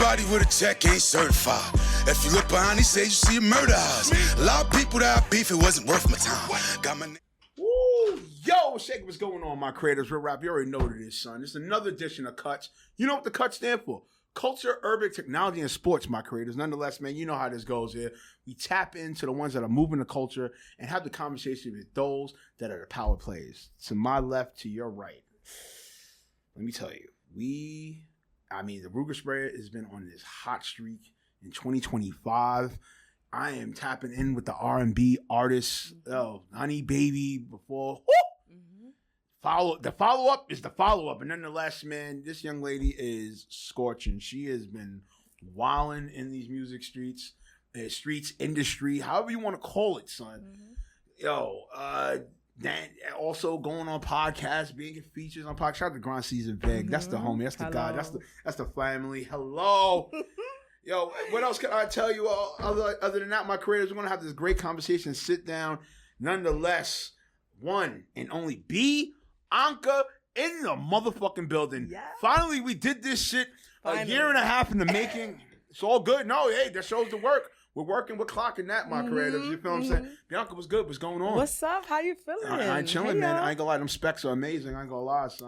Everybody with a check ain't certified. If you look behind these shades, you see a murder house. A lot of people that I beef, it wasn't worth my time. Got my Woo! Yo, shake what's going on, my creators. Real rap, you already know what it is, son. It's another edition of Cuts. You know what the Cuts stand for? Culture, urban, technology, and sports, my creators. Nonetheless, man, you know how this goes here. We tap into the ones that are moving the culture and have the conversation with those that are the power players. To my left, to your right. Let me tell you, the Ruger Spread has been on this hot streak in 2025. I am tapping in with the R&B artists. Oh, Honey Baby before. The follow-up is the follow-up. And nonetheless, man, this young lady is scorching. She has been wilding in these music streets, industry, however you want to call it, son. Yo, that also going on podcasts, being features on podcasts. Shout out to Grand Season Veg. That's the homie. That's the guy. That's the family. Hello. Yo, what else can I tell you? Other than that, my creators, we're gonna have this great conversation. Sit down. Nonetheless, one and only B.Ankha in the motherfucking building. Yeah. Finally, we did this shit a year and a half in the making. It's all good. No, hey, that shows the work. We're working, we're clocking that, my creatives. You feel what I'm saying? B.Ankha, what's good? What's going on? What's up? How you feeling? I ain't chilling, man. I ain't gonna lie. Them specs are amazing. I ain't gonna lie, son.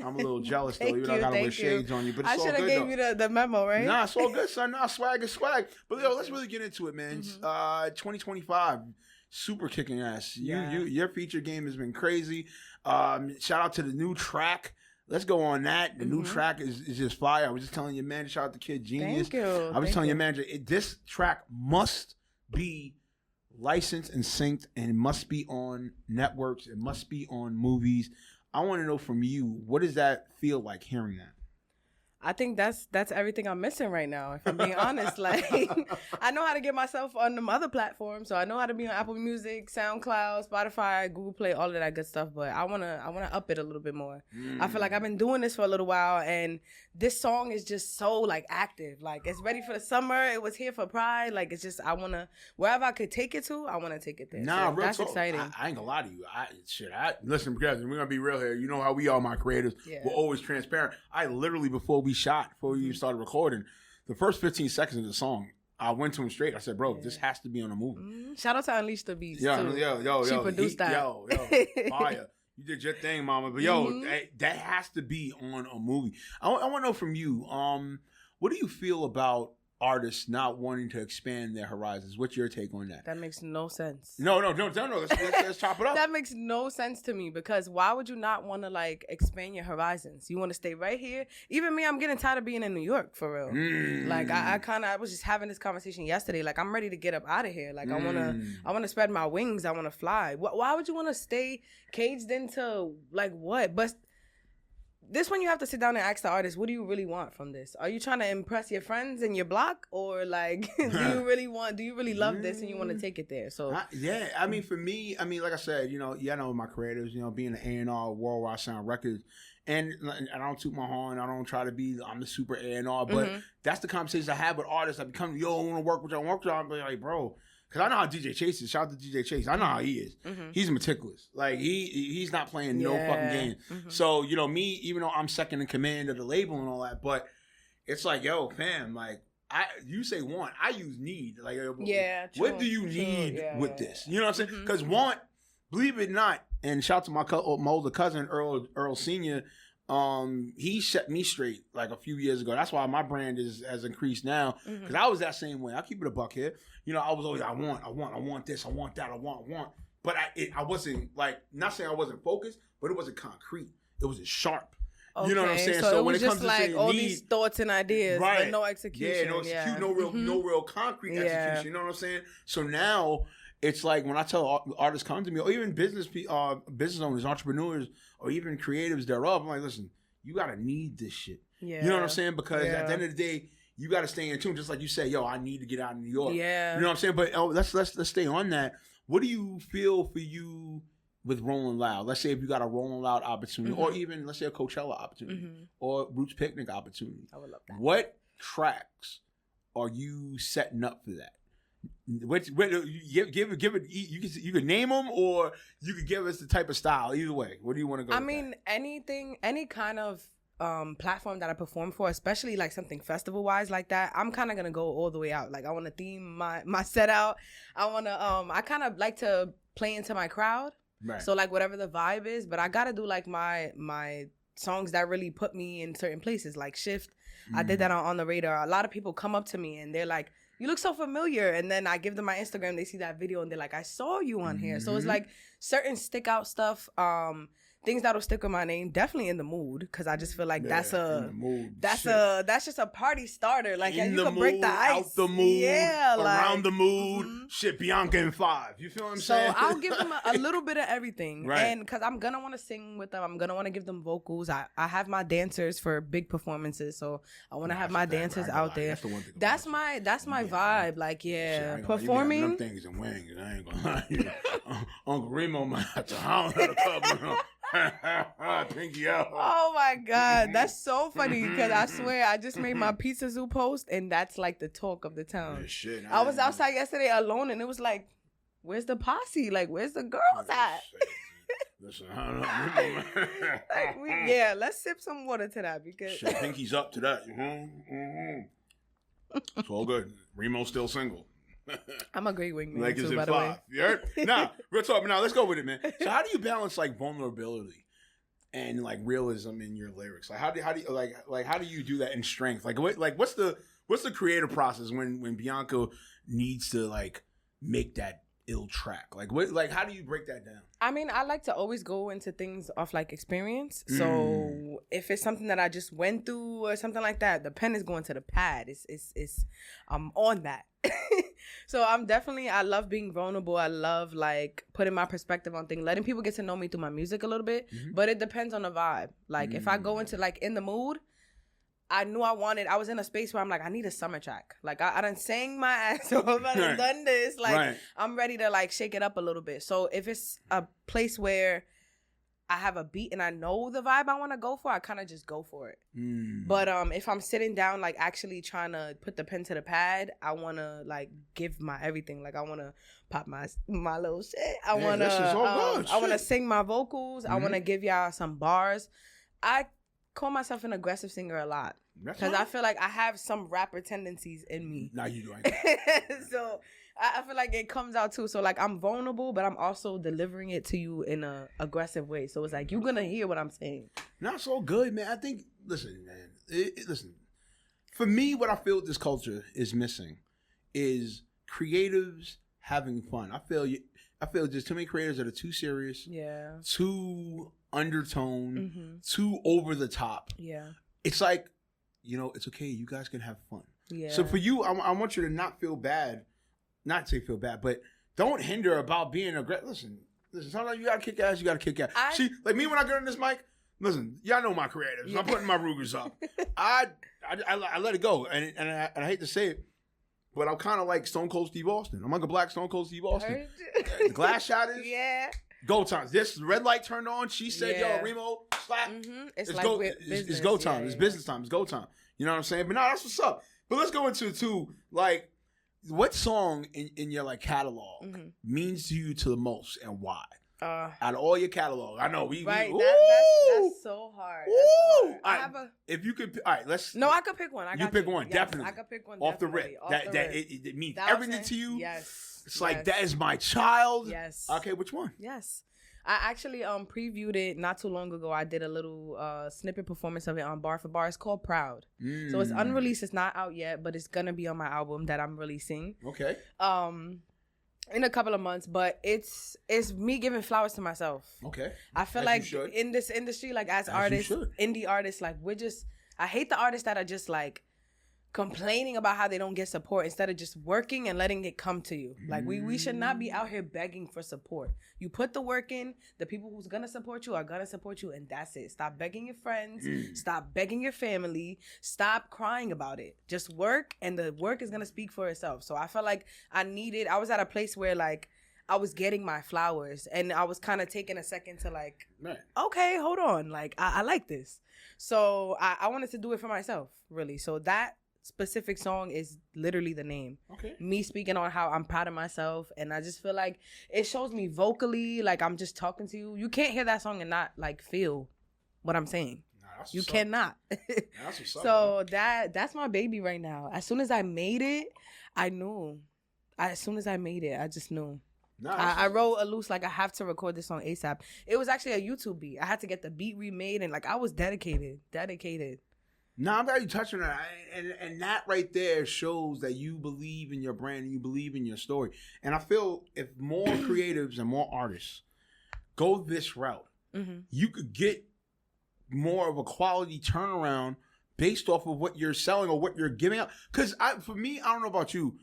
I'm a little jealous, though. You know, I gotta wear shades on you. But it's all good, I should have gave you the memo, right? Nah, it's all good, son. Nah, swag is swag. But, yo, let's really get into it, man. 2025, super kicking ass. Your feature game has been crazy. Shout out to the new track. Let's go on that. The new track is just fire. I was just telling your man, shout out to Kid Genius. Thank you. I was telling your manager, this track must be licensed and synced, and it must be on networks. It must be on movies. I want to know from you, what does that feel like hearing that? I think that's everything I'm missing right now, if I'm being honest. Like, I know how to get myself on them other platforms, so I know how to be on Apple Music, SoundCloud, Spotify, Google Play, all of that good stuff. But I wanna up it a little bit more. I feel like I've been doing this for a little while, and this song is just so like active. Like, it's ready for the summer. It was here for Pride. Like, it's just wherever I could take it to, I wanna take it there. Nah, so real that's talk. exciting. I ain't gonna lie to you. Listen, because we're gonna be real here. You know how we are, my creators. Yeah. We're always transparent. I literally before we started recording, the first 15 seconds of the song, I went to him straight. I said, bro, this has to be on a movie. Shout out to Unleash the Beast, too. She produced that. Yo, fire. You did your thing, mama. But, that has to be on a movie. I want to know from you, what do you feel about artists not wanting to expand their horizons? What's your take on that? That makes no sense. No. Let's chop it up. That makes no sense to me, because why would you not want to like expand your horizons? You want to stay right here? Even me, I'm getting tired of being in New York, for real. Like I was just having this conversation yesterday. Like, I'm ready to get up out of here. Like, I want to spread my wings. I want to fly. Why would you want to stay caged into like what? But this one you have to sit down and ask the artist, what do you really want from this? Are you trying to impress your friends in your block, or like do you really love this and you want to take it there? So for me, like I said, I know my creators, being an A&R, Worldwide Sound Records, and I don't toot my horn, I don't try to be, I'm the super A&R, but that's the conversations I have with artists. I become, I want to work with y'all, I'm like, bro, because I know how DJ Chase is. Shout out to DJ Chase. I know how he is. He's meticulous. Like, he's not playing no fucking game. So, me, even though I'm second in command of the label and all that, but it's like, yo, fam, like, you say want, I use need. Like, what do you need with this? You know what I'm saying? Because want, believe it or not, and shout out to my older cousin, Earl Sr., he set me straight like a few years ago. That's why my brand has increased now, because I was that same way. I keep it a buck here. I was always I want this, I want that, I want. But I wasn't like, not saying I wasn't focused, but it wasn't concrete. It wasn't sharp. Okay. You know what I'm saying? So when it was it comes just to like saying all need, these thoughts and ideas, but no execution. No real concrete execution. You know what I'm saying? So now it's like when I tell artists come to me, or even business owners, entrepreneurs, or even creatives thereof, I'm like, listen, you gotta need this shit. Yeah. You know what I'm saying? Because at the end of the day, you gotta stay in tune. Just like you say, yo, I need to get out of New York. Yeah. You know what I'm saying? But let's stay on that. What do you feel for you with Rolling Loud? Let's say if you got a Rolling Loud opportunity, or even let's say a Coachella opportunity, or Roots Picnic opportunity. I would love that. What tracks are you setting up for that? Give it. You can name them, or you could give us the type of style. Either way, what do you want to go? I mean, anything, any kind of platform that I perform for, especially like something festival wise like that, I'm kind of gonna go all the way out. Like I want to theme my set out. I want to I kind of like to play into my crowd. Right. So like whatever the vibe is, but I gotta do like my songs that really put me in certain places, like Shift. I did that on the radar. A lot of people come up to me and they're like, you look so familiar. And then I give them my Instagram. They see that video and they're like, I saw you on here. So it's like certain stick out stuff. Things that'll stick with my name, definitely In the Mood, because I just feel like that's just a party starter. Like in you the can mood, break the ice, out the mood, around the mood. Mm-hmm. Shit, B.Ankha in 5. You feel what I'm saying? So I'll give them a little bit of everything, right? And because I'm gonna want to sing with them, I'm gonna want to give them vocals. I have my dancers for big performances, so I want to have my dancers out there. That's my vibe. Like performing. Them things and wings. I ain't gonna lie. Uncle Reemo might have to holler at a couple. Pinky out. Oh my God, that's so funny because I swear I just made my Pizza Zoo post and that's like the talk of the town. Yeah, shit, I was outside yesterday alone and it was like, where's the posse? Like, where's the girls at? Listen, I don't know. Like let's sip some water to that because shit, Pinky's up to that. It's all good. Reemo's still single. I'm a great wingman Like too, by the way. You heard? Nah, real talk. Now let's go with it, man. So how do you balance like vulnerability and like realism in your lyrics? Like how do you do that in strength? Like what's the creative process when B.Ankha needs to like make that ill track? Like how do you break that down? I mean, I like to always go into things off like experience. So if it's something that I just went through or something like that, the pen is going to the pad. It's I'm on that. So I love being vulnerable. I love like putting my perspective on things, letting people get to know me through my music a little bit. But it depends on the vibe. Like if I go into like In the Mood, I knew I was in a space where I'm like, I need a summer track. Like I done sang my ass off. I done done this. Like I'm ready to like shake it up a little bit. So if it's a place where I have a beat and I know the vibe I want to go for, I kind of just go for it. But if I'm sitting down, like actually trying to put the pen to the pad, I want to like give my everything. Like I want to pop my little shit. I want to sing my vocals. I want to give y'all some bars. I call myself an aggressive singer a lot because I feel like I have some rapper tendencies in me. Nah, you do. So I feel like it comes out too. So like I'm vulnerable, but I'm also delivering it to you in a aggressive way. So it's like you're gonna hear what I'm saying. Not so good, man. I think. Listen, man. Listen. For me, what I feel this culture is missing is creatives having fun. I feel just too many creators that are too serious. Yeah. Too undertone. Too over the top. Yeah. It's like, it's okay. You guys can have fun. Yeah. So for you, I want you to not feel bad. Not say feel bad, but don't hinder about being aggressive. Listen. Sometimes you gotta kick ass. You gotta kick ass. See, like me when I get on this mic. Listen, y'all know my creatives. Yeah. I'm putting my Rugers up. I let it go, and I hate to say it, but I'm kind of like Stone Cold Steve Austin. I'm like a black Stone Cold Steve Austin. The glass shot is go time. This red light turned on. She said, "Yo, Reemo, slap." It's like go. It's go time. It's business time. It's go time. You know what I'm saying? But no, that's what's up. But let's go into too like. What song in your like catalog means to you to the most and why? Out of all your catalog, I know we that's so hard. If you could, all right, let's. No, I could pick one. You pick one, yes, definitely. I could pick one off the rip. It means everything to you. Yes, it's like that is my child. Yes. Okay, which one? Yes. I actually previewed it not too long ago. I did a little snippet performance of it on Bar for Bar. It's called Proud. So it's unreleased. It's not out yet, but it's gonna be on my album that I'm releasing. Okay. In a couple of months, but it's me giving flowers to myself. Okay. I feel like in this industry, like as artists, indie artists, like I hate the artists that are just like complaining about how they don't get support instead of just working and letting it come to you. Like we should not be out here begging for support. You put the work in, the people who's gonna support you are gonna support you, and that's it. Stop begging your friends, stop begging your family, stop crying about it. Just work, and the work is gonna speak for itself. So I felt like I was at a place where like I was getting my flowers and I was kind of taking a second to like, okay, hold on. Like I like this. So I wanted to do it for myself, really. So that specific song is literally the name. Okay. Me speaking on how I'm proud of myself, and I just feel like it shows me vocally like I'm just talking to you. You can't hear that song and not like feel what I'm saying. You cannot. That's what's up. So that's my baby right now. As soon as I made it, I knew. As soon as I made it, I just knew. I wrote a loose, like, I have to record this song ASAP. It was actually a YouTube beat. I had to get the beat remade, and, like, I was dedicated. No, I'm glad you touched on that. And that right there shows that you believe in your brand and you believe in your story. And I feel if more creatives and more artists go this route, you could get more of a quality turnaround based off of what you're selling or what you're giving out. Because for me, I don't know about you.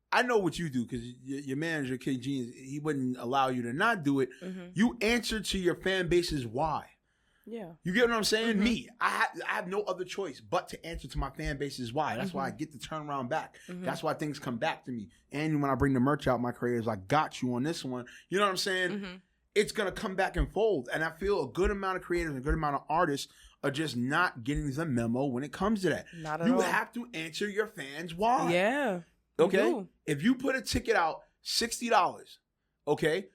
I know what you do because your manager, King Genius, he wouldn't allow you to not do it. You answer to your fan base's why. Yeah. You get what I'm saying? Me, I have no other choice but to answer to my fan base's why. That's why I get the turnaround back. That's why things come back to me. And when I bring the merch out, my creators, I got you on this one. You know what I'm saying? It's going to come back and fold. And I feel a good amount of creators and a good amount of artists are just not getting the memo when it comes to that. Not at all. You have to answer your fans why. Yeah. Okay? If you put a ticket out $60, okay,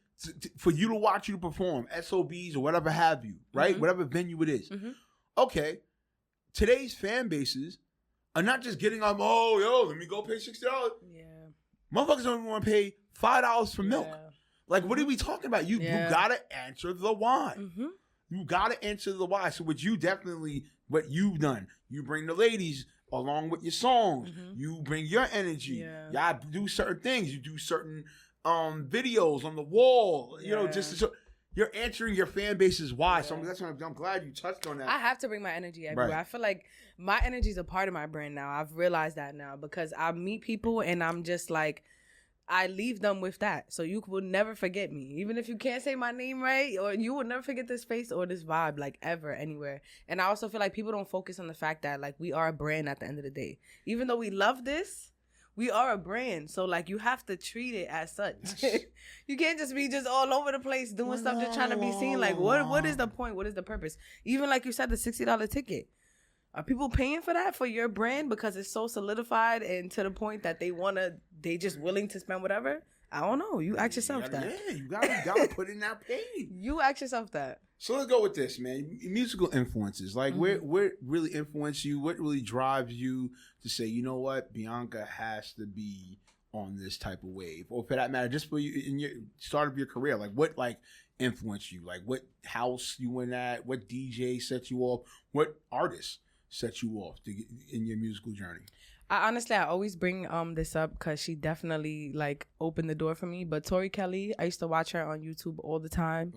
for you to watch you perform, SOBs or whatever have you, right? Whatever venue it is. Okay, today's fan bases are not just getting up, oh, yo, let me go pay $60. Yeah. Motherfuckers don't even want to pay $5 for milk. Like, what are we talking about? You got to answer the why. You got to answer the why. So what you've done, you bring the ladies along with your songs. You bring your energy. Y'all do certain things. You do certain videos on the wall. You know, so you're answering your fan base's why. So that's why I'm glad you touched on that. I have to bring my energy everywhere. Right. I feel like my energy is a part of my brand now. I've realized that now because I meet people and I'm just like, I leave them with that. So you will never forget me. Even if you can't say my name right, or you will never forget this face or this vibe, like, ever, anywhere. And I also feel like people don't focus on the fact that, like, we are a brand at the end of the day. Even though we love this, we are a brand. So, like, you have to treat it as such. You can't just be just all over the place doing stuff just trying to be seen. Like, what is the point? What is the purpose? Even like you said, the $60 ticket. Are people paying for that for your brand because it's so solidified and to the point that they just willing to spend whatever? I don't know. You ask yourself that. Yeah, you gotta put in that pain. You ask yourself that. So let's go with this, man. Musical influences. Like, what really influenced you? What really drives you to say, you know what, B.Ankha has to be on this type of wave? Or for that matter, just for you in your start of your career, like, what, like, influenced you? Like, what house you went at? What DJ set you off? What artist set you off in your musical journey? I always bring this up because she definitely, like, opened the door for me. But Tori Kelly, I used to watch her on YouTube all the time,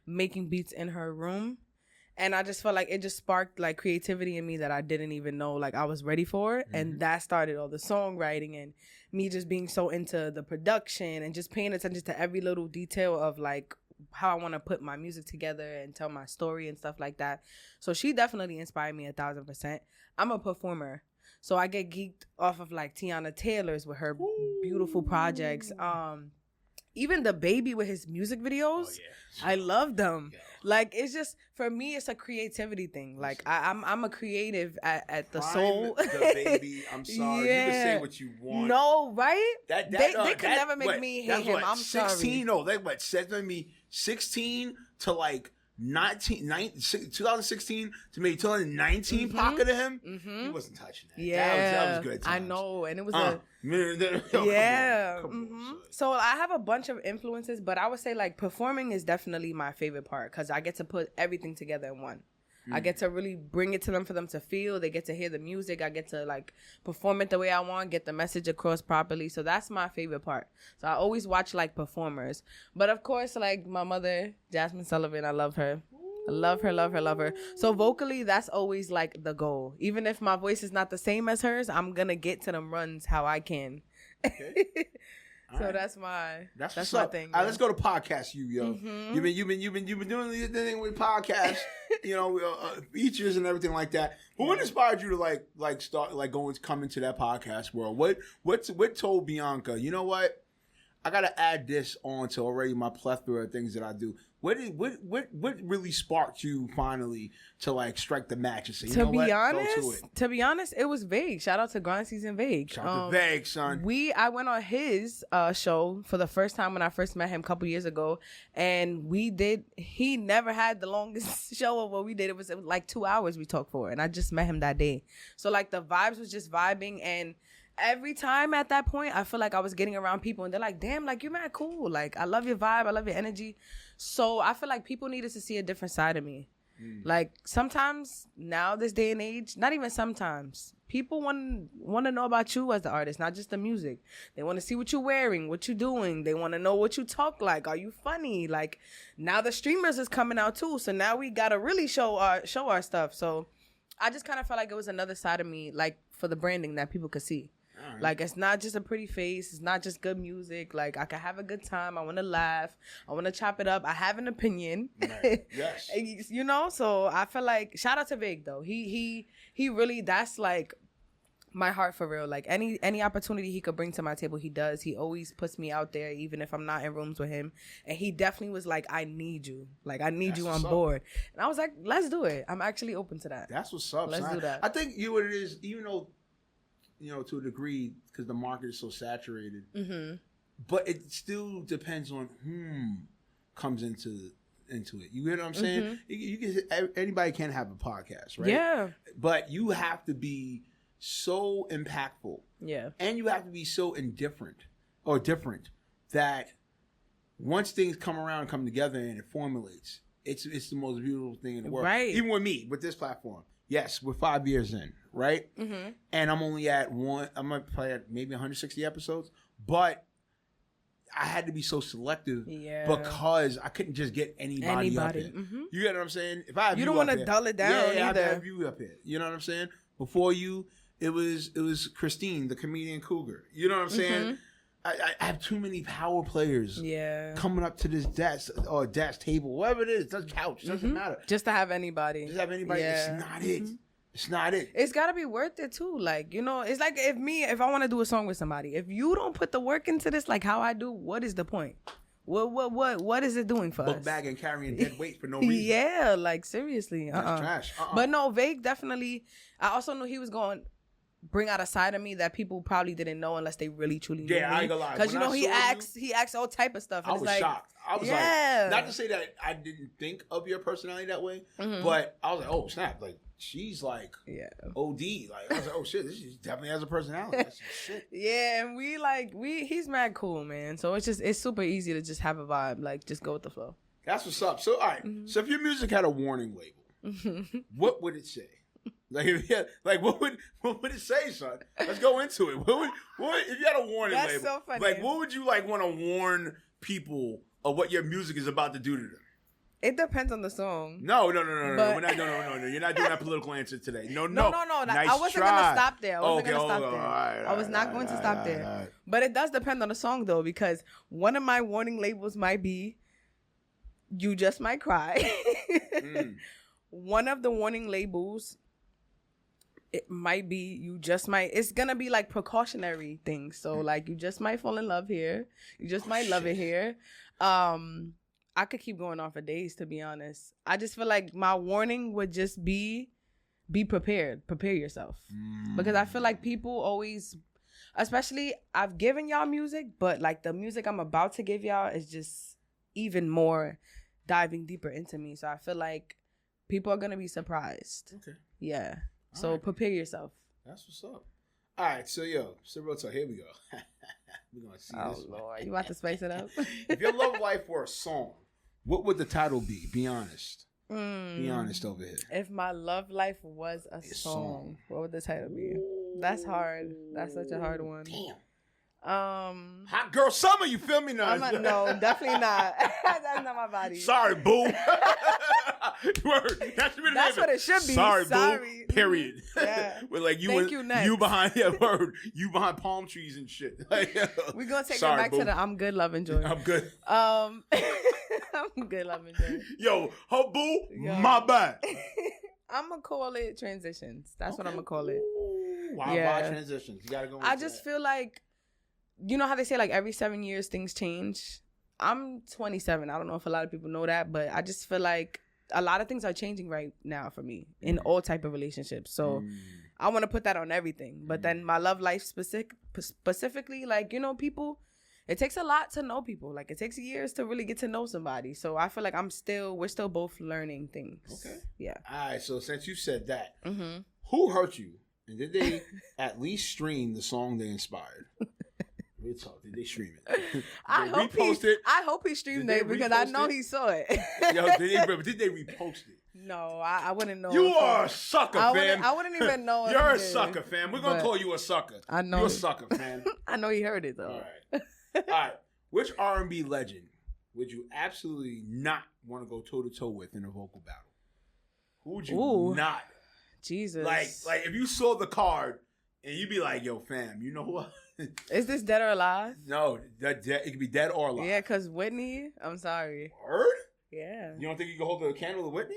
making beats in her room. And I just felt like it just sparked, like, creativity in me that I didn't even know, like, I was ready for it. And that started all the songwriting and me just being so into the production and just paying attention to every little detail of, like, how I want to put my music together and tell my story and stuff like that. So she definitely inspired me 1,000%. I'm a performer, so I get geeked off of, like, Tiana Taylor's with her beautiful projects. Even the baby with his music videos, I love them. Like, it's just, for me, it's a creativity thing. Like, I'm a creative at the soul. The baby, I'm sorry. You can say what you want. No, right? They could never make me hate him. I'm 16, sorry. No, they said to me 16 to like 2016 to maybe 2019 pocket of him. He wasn't touching that. Yeah, that was good times. I know, and it was Come on, so I have a bunch of influences, but I would say, like, performing is definitely my favorite part because I get to put everything together in one. I get to really bring it to them for them to feel. They get to hear the music. I get to, like, perform it the way I want, get the message across properly. So that's my favorite part. So I always watch, like, performers. But, of course, like, my mother, Jasmine Sullivan, I love her. I love her, love her, love her. So vocally, that's always, like, the goal. Even if my voice is not the same as hers, I'm going to get to them runs how I can. Okay. So that's my thing. All right, let's go to podcast yo. You've been doing the thing with podcasts, features and everything like that. But what inspired you to like start come into that podcast world? What told B.Ankha, you know what? I gotta add this on to already my plethora of things that I do. What really sparked you finally to like strike the match and say, you know what? To be honest, it was Vague. Shout out to Grind Season Vague. Shout out to Vague, son. I went on his show for the first time when I first met him a couple years ago, and he never had the longest show of what we did. It was like 2 hours we talked for, and I just met him that day. So like the vibes was just vibing, and every time at that point, I feel like I was getting around people and they're like, damn, like, you're mad cool. Like, I love your vibe. I love your energy. So I feel like people needed to see a different side of me. Like, sometimes now, this day and age, not even sometimes, people want to know about you as the artist, not just the music. They want to see what you're wearing, what you're doing. They want to know what you talk like. Are you funny? Like, now the streamers is coming out too. So now we got to really show our stuff. So I just kind of felt like it was another side of me, like, for the branding that people could see. Right. Like, it's not just a pretty face. It's not just good music. Like, I can have a good time. I want to laugh. I want to chop it up. I have an opinion. Right. Yes. You know, so I feel like, shout out to Vig, though. He really, that's like my heart for real. Like, any opportunity he could bring to my table, he does. He always puts me out there, even if I'm not in rooms with him. And he definitely was like, I need you. Like, I need you on board. And I was like, let's do it. I'm actually open to that. That's what's up, Let's do that. I think what it is, even though, you know, to a degree, because the market is so saturated. Mm-hmm. But it still depends on whom comes into it. You get what I'm saying? Mm-hmm. You anybody can have a podcast, right? Yeah. But you have to be so impactful. Yeah. And you have to be so different that once things come around and come together and it formulates, it's the most beautiful thing in the world. Right. Even with me, with this platform. Yes, we're 5 years in, right? Mm-hmm. And I'm only at I'm going to play at maybe 160 episodes, but I had to be so selective because I couldn't just get anybody up here. Mm-hmm. You get what I'm saying? If I have you don't want to dull it down either. I have you up here. You know what I'm saying? Before you, it was Christine, the comedian cougar. You know what I'm saying? Mm-hmm. I have too many power players coming up to this desk or desk table, whatever it is, couch, doesn't matter. Just to have anybody. It's not it. It's not it. It's got to be worth it too. Like, you know, it's like if I want to do a song with somebody, if you don't put the work into this like how I do, what is the point? What is it doing for us? Book bag and carrying dead weight for no reason. Yeah, like seriously. That's trash. But no, Vague definitely, I also knew he was going bring out a side of me that people probably didn't know unless they really truly knew me. I ain't gonna lie. Because you know he asks all type of stuff. And I was shocked. I was like, not to say that I didn't think of your personality that way, but I was like, oh snap, like she's like OD. Like I was like, oh shit, this definitely has a personality. That's some shit. Yeah, and he's mad cool, man. So it's super easy to just have a vibe, like just go with the flow. That's what's up. So all right, so if your music had a warning label, what would it say? Like, what would it say, son? Let's go into it. What if you had a warning label? That's so funny. Like, what would you like want to warn people of what your music is about to do to them? It depends on the song. No. We're not, no. You're not doing that political answer today. No. Nice I wasn't going to stop there. I was not going to stop there. Right. But it does depend on the song, though, because one of my warning labels might be, you just might cry. One of the warning labels, it might be you just might. It's gonna be like precautionary things. So like you just might fall in love here. You just might love it here. I could keep going on for days, to be honest. I just feel like my warning would just be prepared. Prepare yourself, because I feel like people always, especially I've given y'all music, but like the music I'm about to give y'all is just even more diving deeper into me. So I feel like people are gonna be surprised. Okay. Yeah. So prepare yourself. That's what's up. All right, so real talk. Here we go. We're gonna see this. Oh Lord, you about to spice it up? If your love life were a song, what would the title be? Be honest. Be honest over here. If my love life was a song, what would the title be? That's hard. That's such a hard one. Damn. Hot girl summer, you feel me now? No, definitely not. That's not my body. Sorry, boo. Word. That's what it should be. Sorry, boo. Period. Yeah. With like you behind word. You behind palm trees and shit. Like, we're gonna take it back to the I'm good, love, and joy. I'm good. I'm good, love, and joy. Yo, her boo, my bad. I'm gonna call it transitions. That's what I'm gonna call it. Why transitions? You gotta go. I just feel like you know how they say like every 7 years things change? I'm 27. I don't know if a lot of people know that, but I just feel like a lot of things are changing right now for me in all type of relationships. So I want to put that on everything. But then my love life specifically, like, you know, people, it takes a lot to know people. Like, it takes years to really get to know somebody. So I feel like we're still both learning things. Okay. Yeah. All right. So since you said that, who hurt you? And did they at least stream the song they inspired? Real talk. Did they stream it? I hope he streamed it because I know he saw it. Yo, did they repost it? No, I wouldn't know. You are a sucker, fam. I wouldn't even know. You're a sucker, fam. We're going to call you a sucker. I know. You're a sucker, fam. I know he heard it, though. All right. Which R&B legend would you absolutely not want to go toe-to-toe with in a vocal battle? Who would you not? Jesus. Like if you saw the card and you'd be like, yo, fam, you know what? Is this dead or alive? No, it could be dead or alive. Yeah, because Whitney, I'm sorry. Word? Yeah. You don't think you can hold the candle to Whitney?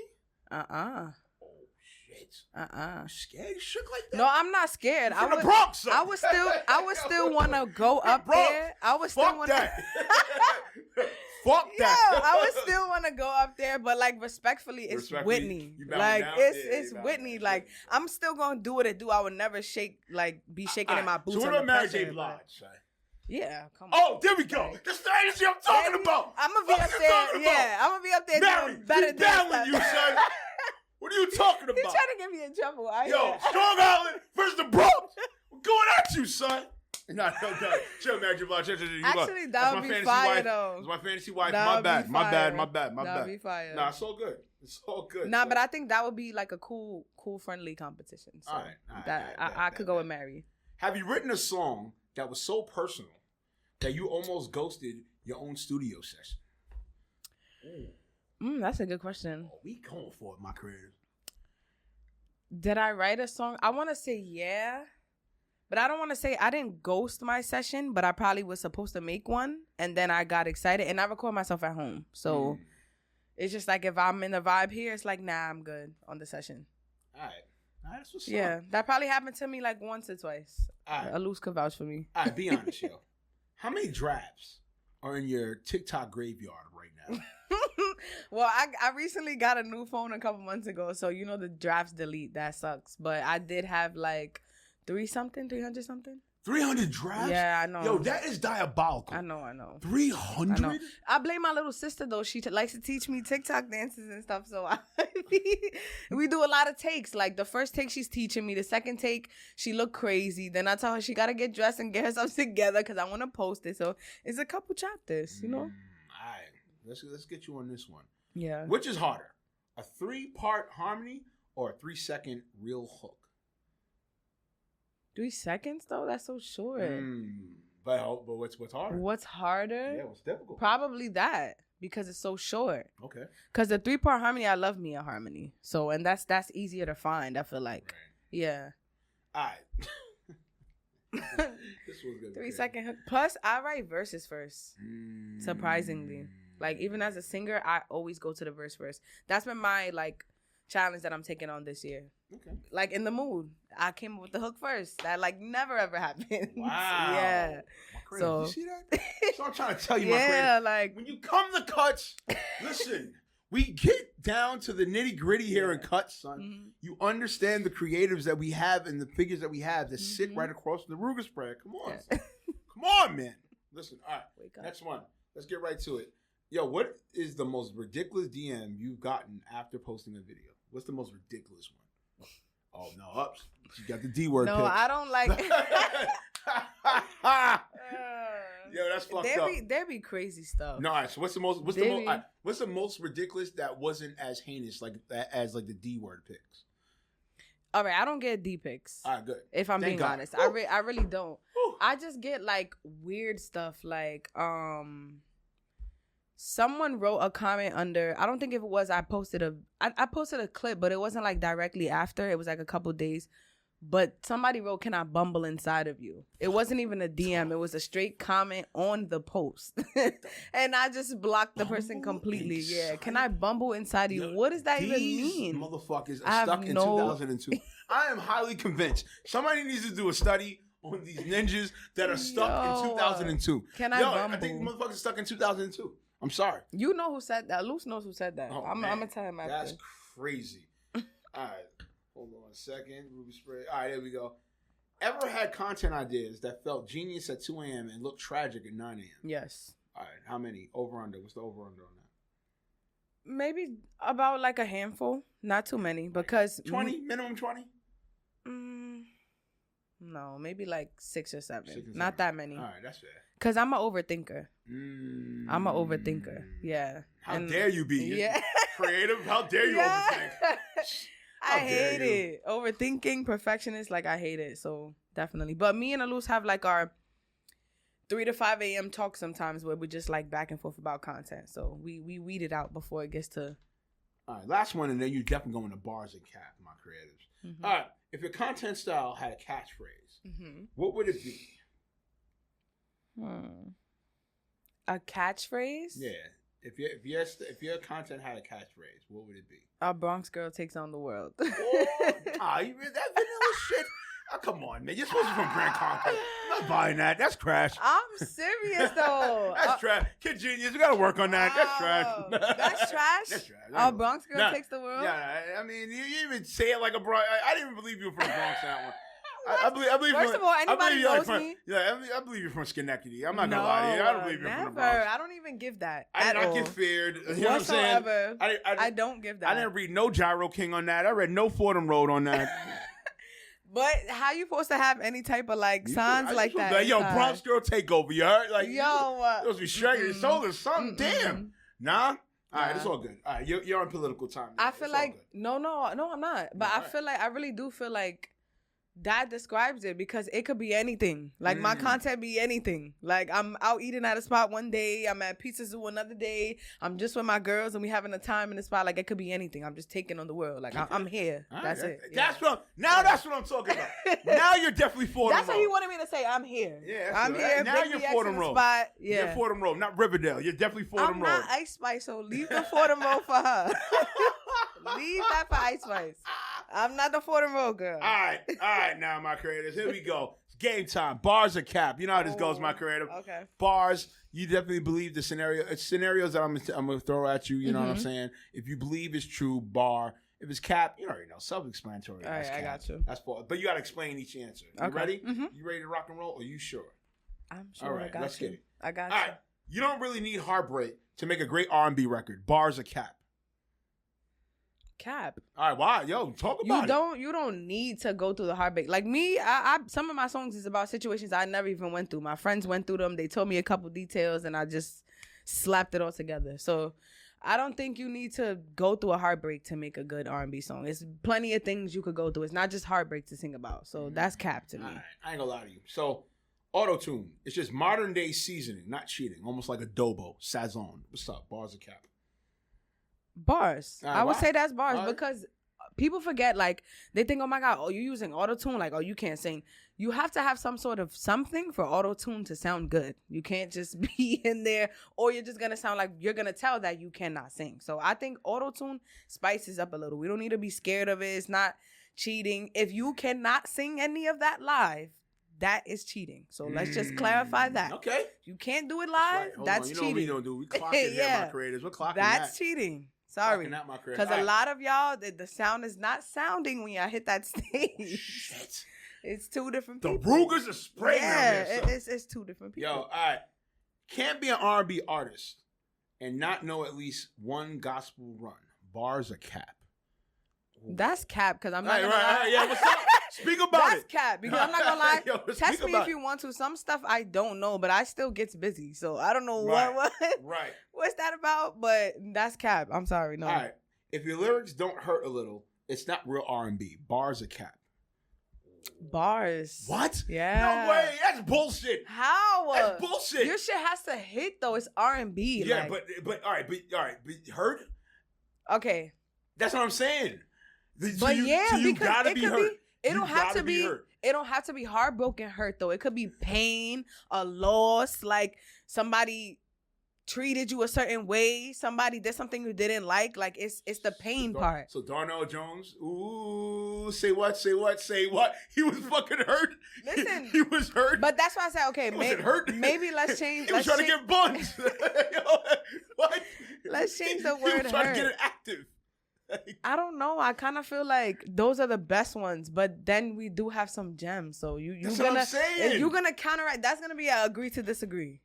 Uh-uh. Oh, shit. You scared? You shook like that? No, I'm not scared. From the Bronx, son. I would still want to go up there. I would still want to. Fuck that. Yeah, I would still want to go up there, but like respectfully, it's Whitney. Like it's Whitney. Like I'm still gonna do what it do. I would never be shaking in my boots. So what about Mary J. Blige? Yeah, come on. Oh, there we go. That's the agency I'm talking about. I'm gonna be up there. Yeah, I'm gonna be up there doing better than down stuff. with you, son. What are you talking about? You're trying to get me in trouble. Yo, Strong Island versus the Bronx. We're going at you, son. No. Chill, Mary J. Blige. Actually, that would be fire, though. That's my fantasy wife. My bad. That would be fire. Nah, it's all good. It's all good. Nah, but I think that would be like a cool, friendly competition. So all right. I could go with Mary. Have you written a song that was so personal that you almost ghosted your own studio session? That's a good question. Oh, we going for it, my creators. Did I write a song? I want to say yeah. But I don't want to say I didn't ghost my session, but I probably was supposed to make one. And then I got excited and I record myself at home. So it's just like if I'm in the vibe here, it's like, nah, I'm good on the session. All right. That's what's up. That probably happened to me like once or twice. All right. Alous could vouch for me. All right, be honest, yo. How many drafts are in your TikTok graveyard right now? Well, I recently got a new phone a couple months ago. So, you know, the drafts delete. That sucks. But I did have like 300 something. 300 drafts? Yeah, I know. Yo, that is diabolical. I know. 300? I blame my little sister, though. She likes to teach me TikTok dances and stuff. So we do a lot of takes. Like, the first take, she's teaching me. The second take, she looked crazy. Then I tell her she got to get dressed and get herself together because I want to post it. So it's a couple chapters, you know? All right. Let's get you on this one. Yeah. Which is harder? A 3-part harmony or a 3-second real hook? 3 seconds though? That's so short. But what's harder? What's harder? Yeah, what's difficult? Probably that because it's so short. Okay. Because the 3-part harmony, I love me a harmony. So and that's easier to find. I feel like. Right. Yeah. All right. This was good. 3-second hook. Plus, I write verses first. Surprisingly, like even as a singer, I always go to the verse first. That's been my like challenge that I'm taking on this year. Okay. Like in the mood, I came up with the hook first. That like never ever happens. Wow. Yeah. So you see that? So I'm trying to tell you, my yeah, creative, like when you come to cuts, listen. We get down to the nitty gritty here in cuts, son. Mm-hmm. You understand the creatives that we have and the figures that we have that sit right across the Ruger spread. Come on, come on, man. Listen, all right. Next one. Let's get right to it. Yo, what is the most ridiculous DM you've gotten after posting a video? What's the most ridiculous one? Oh, no, ups. You got the D word. No, pick. I don't like. Yo, that's fucked up. There be crazy stuff. No, all right, so what's the most ridiculous that wasn't as heinous as the D word picks? All right, I don't get D pics. All right, good. If I'm being honest, I really don't. Woo. I just get like weird stuff like someone wrote a comment under, I don't think if it was, I posted a clip, but it wasn't like directly after. It was like a couple days. But somebody wrote, "Can I bumble inside of you?" It wasn't even a DM. It was a straight comment on the post. And I just blocked the person completely. Yeah. Can I bumble inside of you? What does that even mean? Motherfuckers are stuck in 2002. I am highly convinced somebody needs to do a study on these ninjas that are stuck in 2002. Can I bumble? I think motherfuckers stuck in 2002. I'm sorry. You know who said that. Luce knows who said that. Oh, I'm going to tell him after. That's crazy. All right. Hold on a second. Ruby Spray. All right, there we go. Ever had content ideas that felt genius at 2 a.m. and looked tragic at 9 a.m.? Yes. All right. How many? Over under. What's the over under on that? Maybe about like a handful. Not too many because 20? Minimum 20? No, maybe like 6 or 7. 6 or 7. Not that many. All right, that's fair. Because I'm an overthinker. I'm an overthinker. Yeah. How dare you be yeah. creative? How dare you overthink? I hate it. Overthinking, perfectionist, like I hate it. So definitely. But me and Alus have like our 3 to 5 a.m. talk sometimes where we just like back and forth about content. So we weed it out before it gets to. All right, last one, and then you definitely go into bars and cap, my creatives. All right, if your content style had a catchphrase, what would it be? A catchphrase? Yeah. If your content had a catchphrase, what would it be? A Bronx girl takes on the world. You read that vanilla shit? Oh, come on, man. You're supposed to be from Grand Concourse. I'm not buying that. That's trash. I'm serious, though. That's trash. Kid Genius, we got to work on that. That's trash. That's trash? That's trash. A Bronx girl takes the world? Yeah, I mean, you even say it like a Bronx. I didn't even believe you were from Bronx that one. I believe First of all, anybody knows me. Yeah, I believe you're from Schenectady. I'm not gonna lie to you. I don't believe you're from the Bronx. I don't even give that. I did not get feared. You know what I'm saying? I don't give that. I didn't read no Gyro King on that. I read no Fordham Road on that. But how you supposed to have any type of like signs like that? Like, yo, Bronx girl takeover. You heard? Like, yo, supposed to be shaking your shoulders. Something. Damn. Nah. All right, it's all good. All right, you're on political time. I feel like no, I'm not. But I feel like I really do feel like that describes it because it could be anything. Like my content be anything. Like I'm out eating at a spot one day, I'm at Pizza Zoo another day, I'm just with my girls and we having a time in the spot. Like it could be anything. I'm just taking on the world. Like I'm here. That's it. That's what I'm talking about. Now you're definitely Fordham Road. That's what he wanted me to say. I'm here. Yeah, I'm here. Now you're Fordham Road. Yeah. You're Fordham Road, not Riverdale. You're definitely Fordham Road. I'm not Ice Spice, so leave the Fordham Road for her. Leave that for Ice Spice. I'm not the Fordham Road girl. All right, now my creators. Here we go. It's game time. Bars or cap. You know how this goes, my creative. Okay. Bars. You definitely believe the scenario. It's scenarios that I'm gonna throw at you. You know what I'm saying? If you believe it's true, bar. If it's cap, you already know. Self-explanatory. All right, I got you. That's ball. But you gotta explain each answer. You ready? You ready to rock and roll? Are you sure? I'm sure. All right, let's get it. I got you. All right. You don't really need heartbreak to make a great R&B record. Bars or cap. Cap. All right, wow, yo, talk about it. You don't need to go through the heartbreak. Like me, I some of my songs is about situations I never even went through. My friends went through them. They told me a couple details, and I just slapped it all together. So I don't think you need to go through a heartbreak to make a good R&B song. It's plenty of things you could go through. It's not just heartbreak to sing about. So that's cap to me. All right, I ain't gonna lie to you. So auto-tune, it's just modern day seasoning, not cheating. Almost like adobo, sazon. What's up? Bars or cap? Bars. Right, I would why? say that's bars because people forget, like, they think, oh my God, you're using auto-tune, like, you can't sing. You have to have some sort of something for auto-tune to sound good. You can't just be in there or you're just going to sound like you're going to tell that you cannot sing. So I think auto-tune spices up a little. We don't need to be scared of it. It's not cheating. If you cannot sing any of that live, that is cheating. So let's just clarify that. Okay. You can't do it live, that's cheating. You know what we don't do. We clock it here, my creators. We're clocking that. That's cheating. Sorry. Because a lot of y'all, the sound is not sounding when y'all hit that stage. Shit. It's two different people. The Rugers are spraying on there. It's two different people. Yo, all right. Can't be an R&B artist and not know at least one gospel run. Bars or cap? That's cap, because I'm not going to lie. Right, yeah, what's up? Speak about That's cap, because I'm not going to lie. Yo, test me if you want to. Some stuff I don't know, but I still gets busy. So I don't know what what's that about, but that's cap. I'm sorry, no. All right. If your lyrics don't hurt a little, it's not real R&B. Bars or cap? Bars. What? Yeah. No way. That's bullshit. How? That's bullshit. Your shit has to hit though. It's R&B. Yeah, like. but all right, but hurt? Okay. That's what I'm saying. Because you gotta be hurt. It don't have to be hurt. It don't have to be heartbroken hurt though. It could be pain, a loss, like somebody treated you a certain way, somebody did something you didn't like it's the pain part. So Darnell Jones, ooh, say what? He was fucking hurt. Listen, he was hurt. But that's why I said, okay, maybe let's change. He was trying to get buns. What? Let's change the word He was trying hurt. to get it active. I don't know. I kind of feel like those are the best ones, but then we do have some gems. So That's what I'm saying. if you're gonna counteract, that's gonna be a agree to disagree.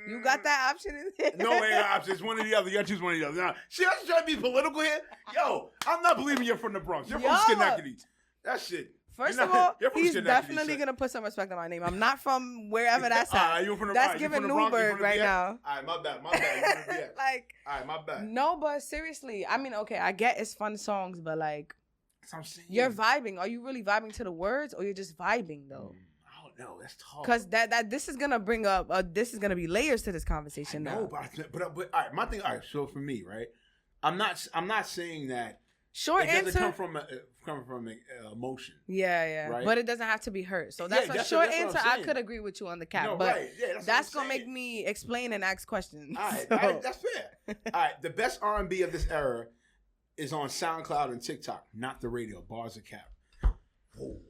You got that option in there? No, ain't no option. It's one or the other. You gotta choose one or the other. Now, she doesn't try to be political here. Yo, I'm not believing you're from the Bronx. You're from Schenectady. That shit. First of all, he's definitely going to put some respect on my name. I'm not from wherever that's at. That's giving Newburgh right now. All right, my bad. Like, all right, my bad. No, but seriously, I mean, okay, I get it's fun songs, but like, that's what I'm saying. You're vibing. Are you really vibing to the words, or you're just vibing though? I don't know. That's tough. Because that this is gonna bring up this is gonna be layers to this conversation. No, but all right. My thing. All right. So for me, right, I'm not saying that. Short it doesn't answer come from emotion. Yeah. Right? But it doesn't have to be hurt. So that's a short answer. I could agree with you on the cap. No, but right. Yeah, that's gonna make me explain and ask questions. All right, that's fair. All right, the best R&B of this era is on SoundCloud and TikTok, not the radio. Bars or cap. Oh.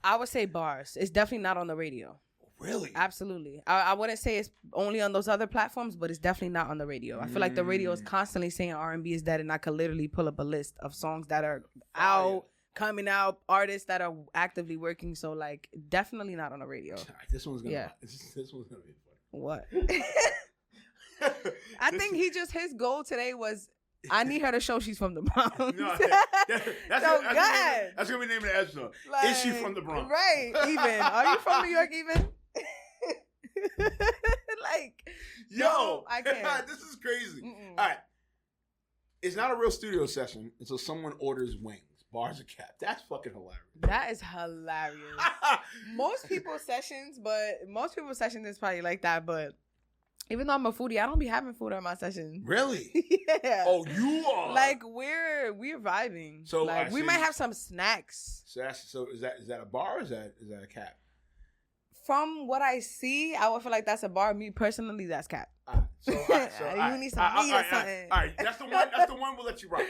I would say bars. It's definitely not on the radio. Really? Absolutely. I wouldn't say it's only on those other platforms, but it's definitely not on the radio. I feel like the radio is constantly saying R&B is dead, and I could literally pull up a list of songs that are out, coming out, artists that are actively working. So, like, definitely not on the radio. This one's gonna. This one's gonna be funny. What? I think his goal today was, I need her to show she's from the Bronx. No, that's gonna be the name of the episode. Like, is she from the Bronx? Right. Even. Are you from New York? Even. Like, yo, no, I can't. This is crazy. All right, it's not a real studio session until someone orders wings. Bars or cap. That's fucking hilarious. That is hilarious. Most people's sessions is probably like that. But even though I'm a foodie, I don't be having food on my session. Really? Yeah. Oh, you are. Like we're vibing. So like we might have some snacks. So is that a bar or is that a cap? From what I see, I would feel like that's a bar. Me personally, that's cap. So you need some meat or something. All right, that's the one. That's the one we'll let you rock with.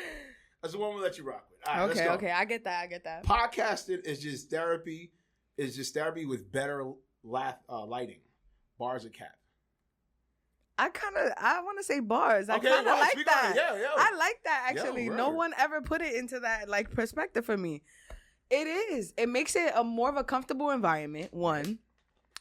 That's the one we'll let you rock with. All right, okay, I get that. Podcasting is just therapy. Is just therapy with better lighting. Bars or cap. I want to say bars. I kind of like that. Yeah. I like that actually. No one ever put it into that like perspective for me. It is. It makes it a more of a comfortable environment. One.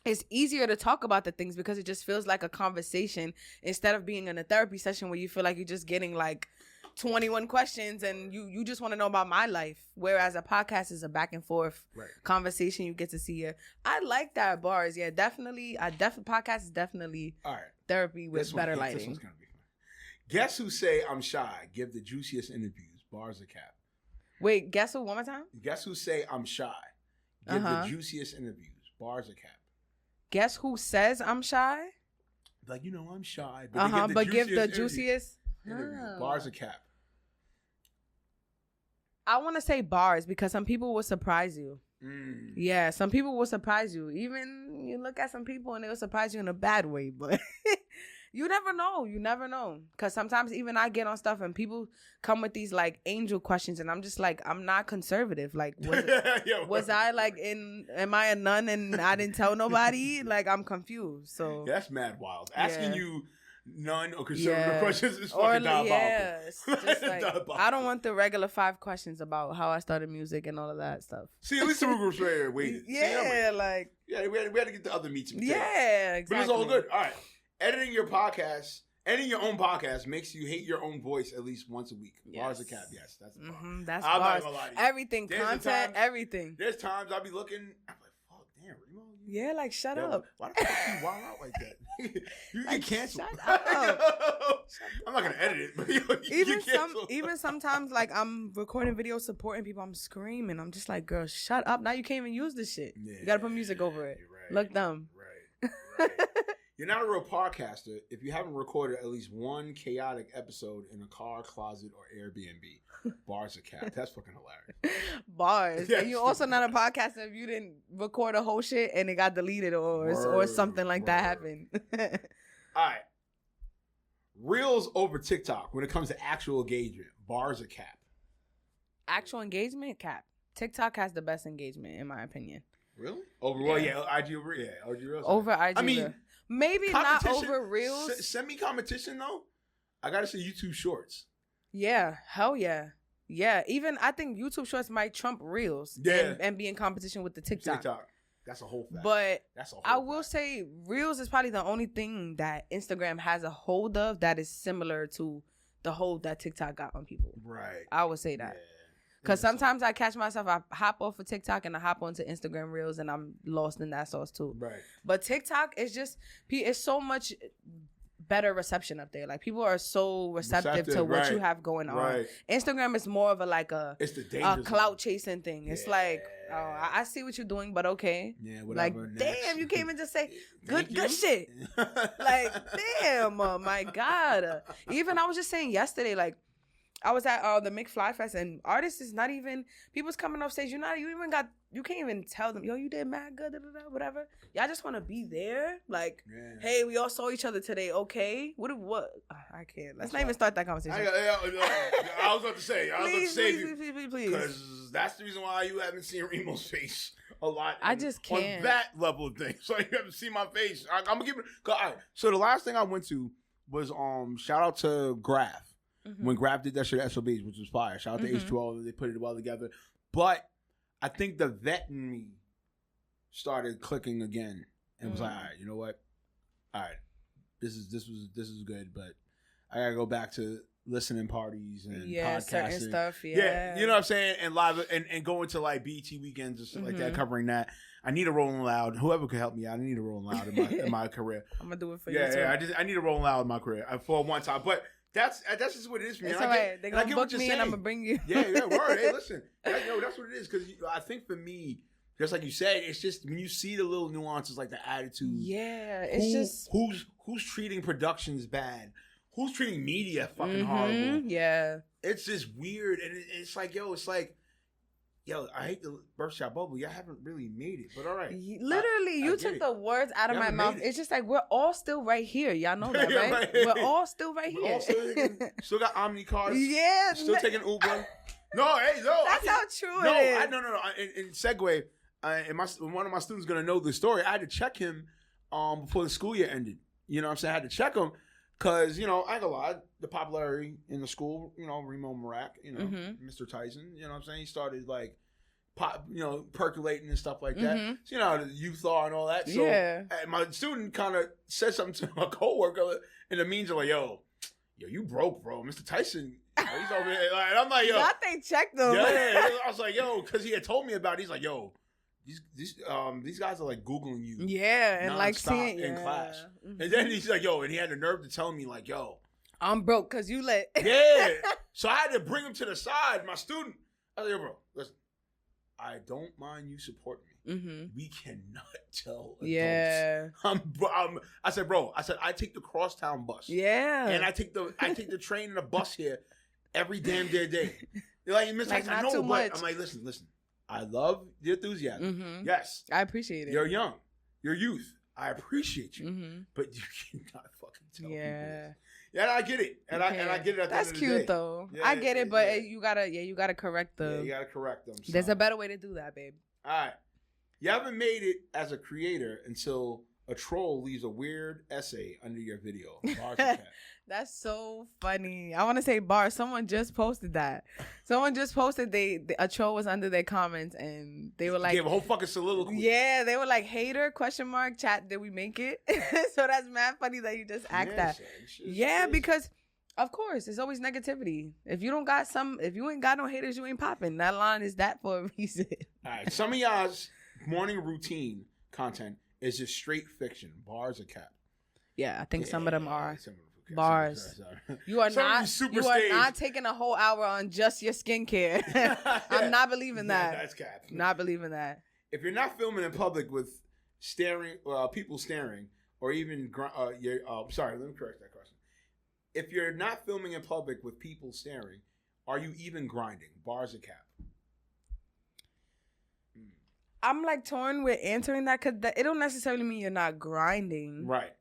It's easier to talk about the things because it just feels like a conversation instead of being in a therapy session where you feel like you're just getting like 21 questions and you just want to know about my life. Whereas a podcast is a back and forth conversation. You get to see it. I like that bars. Yeah, definitely. Podcast is definitely therapy with better lighting. This one's gonna be fun. Guess who say I'm shy? Give the juiciest interviews. Bars or cap? Wait, guess who? One more time? Guess who say I'm shy? Give the juiciest interviews. Bars or cap? Guess who says I'm shy? Like, I'm shy. But give the juiciest interview. Bars or cap? I want to say bars because some people will surprise you. Yeah, some people will surprise you. Even you look at some people and they'll surprise you in a bad way, but you never know. You never know. Because sometimes even I get on stuff and people come with these like angel questions and I'm just like, I'm not conservative. Like, was I like am I a nun and I didn't tell nobody? Like, I'm confused. So that's mad wild. Asking you nun or conservative questions is fucking diabolical. Yeah, it's just like, I don't want the regular 5 questions about how I started music and all of that stuff. See, at least the group's right waited. We had to get the other meats and potatoes. Yeah, exactly. But it's all good. All right. Editing your own podcast makes you hate your own voice at least once a week. Yes. Bars or cap? Yes, that's the bar. That's bars. Everything, content, everything. There's times I'll be looking, I'm like, fuck, damn, Reemo. Yeah, like, shut up. Why the fuck you wild out like that? You get canceled. Shut up. I'm not going to edit it, but even sometimes, like, I'm recording videos supporting people, I'm screaming. I'm just like, girl, shut up. Now you can't even use this shit. Yeah, you got to put music over it. Right. Look dumb. Right. You're not a real podcaster if you haven't recorded at least one chaotic episode in a car, closet, or Airbnb. Bars or cap? That's fucking hilarious. Bars. Yes. And you're also not a podcaster if you didn't record a whole shit and it got deleted or something like that happened. All right. Reels over TikTok when it comes to actual engagement. Bars or cap? Actual engagement, cap. TikTok has the best engagement, in my opinion. Really? Overall, IG Reels. Over IG. I mean, maybe not over Reels. Send me competition though. I gotta say YouTube Shorts. Yeah, hell yeah. Yeah, even I think YouTube Shorts might trump Reels. Yeah. And be in competition with the TikTok. That's a whole fact. But that's a whole I will say Reels is probably the only thing that Instagram has a hold of that is similar to the hold that TikTok got on people. Right. I would say that. Because sometimes I catch myself, I hop off of TikTok and I hop onto Instagram Reels and I'm lost in that sauce too. Right. But TikTok is just, it's so much better reception up there. Like people are so receptive to what you have going on. Right. Instagram is more of it's the clout chasing thing. It's like, oh, I see what you're doing, but okay. Yeah, whatever. Like, damn, you came in to say good shit. Like, damn, oh my God. Even I was just saying yesterday, like, I was at the McFly Fest and artists is not even, people's coming off stage. You can't even tell them, yo, you did mad good, whatever. Y'all just want to be there. Like, hey, we all saw each other today. Okay. What? I can't. Let's not even start that conversation. I was about to say, please. Because that's the reason why you haven't seen Reemo's face a lot. I just can't. On that level of things. So you haven't seen my face. I'm going to give it. All right. So the last thing I went to was shout out to Graph. Mm-hmm. When Graph did that shit at SOBs, which was fire. Shout out to H2O. They put it well together. But I think the vet in me started clicking again and was like, all right, you know what? All right, this is good, but I gotta go back to listening parties and podcasting. Certain stuff. Yeah, you know what I'm saying, and live and going to like BET weekends and stuff like that, covering that. I need a Rolling Loud. Whoever could help me out, I need a Rolling Loud in my career. I'm gonna do it for you. Yeah, I need a Rolling Loud in my career for one time, but. That's just what it is for me. It's all right. They're going to book me and I'm going to bring you. Yeah, word. Hey, listen. That's what it is. Because I think for me, just like you said, it's just when you see the little nuances like the attitude. Yeah. It's just. Who's treating productions bad? Who's treating media fucking horrible? Yeah. It's just weird. And it's like, I hate the burst shot bubble. Y'all haven't really made it, but all right. Literally, you took the words out of my mouth. It's just like, we're all still right here. Y'all know that, right? Right. We're all still right here. Still got Omni cards. Yeah. Still taking Uber. No, hey, no. That's how true it is. No. In segue, one of my students going to know the story. I had to check him before the school year ended. You know what I'm saying? I had to check him. Because, I ain't gonna lie, the popularity in the school, ReemoMeerak1, Mr. Tyson, you know what I'm saying? He started, like, percolating and stuff like that. So, you know how the youth are and all that. So, my student kind of said something to my coworker in the means of, like, yo, you broke, bro. Mr. Tyson, he's over there. Like, I'm like, yo. Not they checked them. Yeah, I was like, yo, because he had told me about it. He's like, yo. These guys are like Googling you. Yeah, and like seeing in class. And then he's like, yo, and he had the nerve to tell me, like, yo. I'm broke because you let. Yeah. So I had to bring him to the side, my student. I was like, yo, bro, listen. I don't mind you supporting me. Mm-hmm. We cannot tell adults. Yeah. I said, bro, I take the crosstown bus. Yeah. And I take the train and the bus here every damn day. You're like, Miss Tyson, I know, but I'm like, listen. I love the enthusiasm. Mm-hmm. Yes. I appreciate it. You're young. You're youth. I appreciate you. Mm-hmm. But you cannot fucking tell people this. Yeah, and I get it. And I get it at the end of the day. That's cute, though. Yeah, I get it, but you gotta correct them. Yeah, you gotta correct them. There's a better way to do that, babe. All right. You haven't made it as a creator until a troll leaves a weird essay under your video. That's so funny. I want to say bars. Someone just posted that. Someone just posted a troll was under their comments and they were like, gave a whole fucking soliloquy. Yeah, they were like, hater ? Chat. Did we make it? So that's mad funny that you just asked that. Yeah, because of course it's always negativity. If you ain't got no haters, you ain't popping. That line is that for a reason. All right, some of y'all's morning routine content is just straight fiction, bars or cap. Yeah, I think some of them are. Bars. Sorry. You are not taking a whole hour on just your skincare. I'm not believing that. That's cap. Not believing that. If you're not filming in public with people staring, or even sorry, let me correct that question. If you're not filming in public with people staring, are you even grinding? Bars or cap? I'm like torn with answering that because it don't necessarily mean you're not grinding. Right.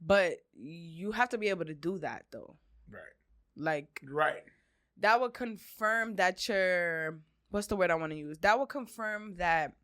But you have to be able to do that, though. Right. Like, right. That would confirm that you're, what's the word I want to use? That would confirm that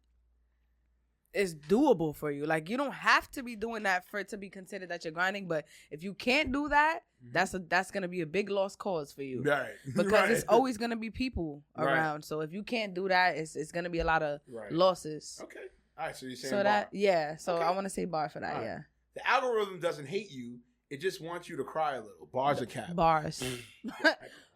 it's doable for you. Like, you don't have to be doing that for it to be considered that you're grinding. But if you can't do that, that's going to be a big lost cause for you. Right. Because it's always going to be people around. Right. So if you can't do that, it's going to be a lot of losses. Okay. All right. So you're saying so bar. that, yeah. So I want to say bar for that. Right. Yeah. The algorithm doesn't hate you. It just wants you to cry a little. Bars are cap. Bars.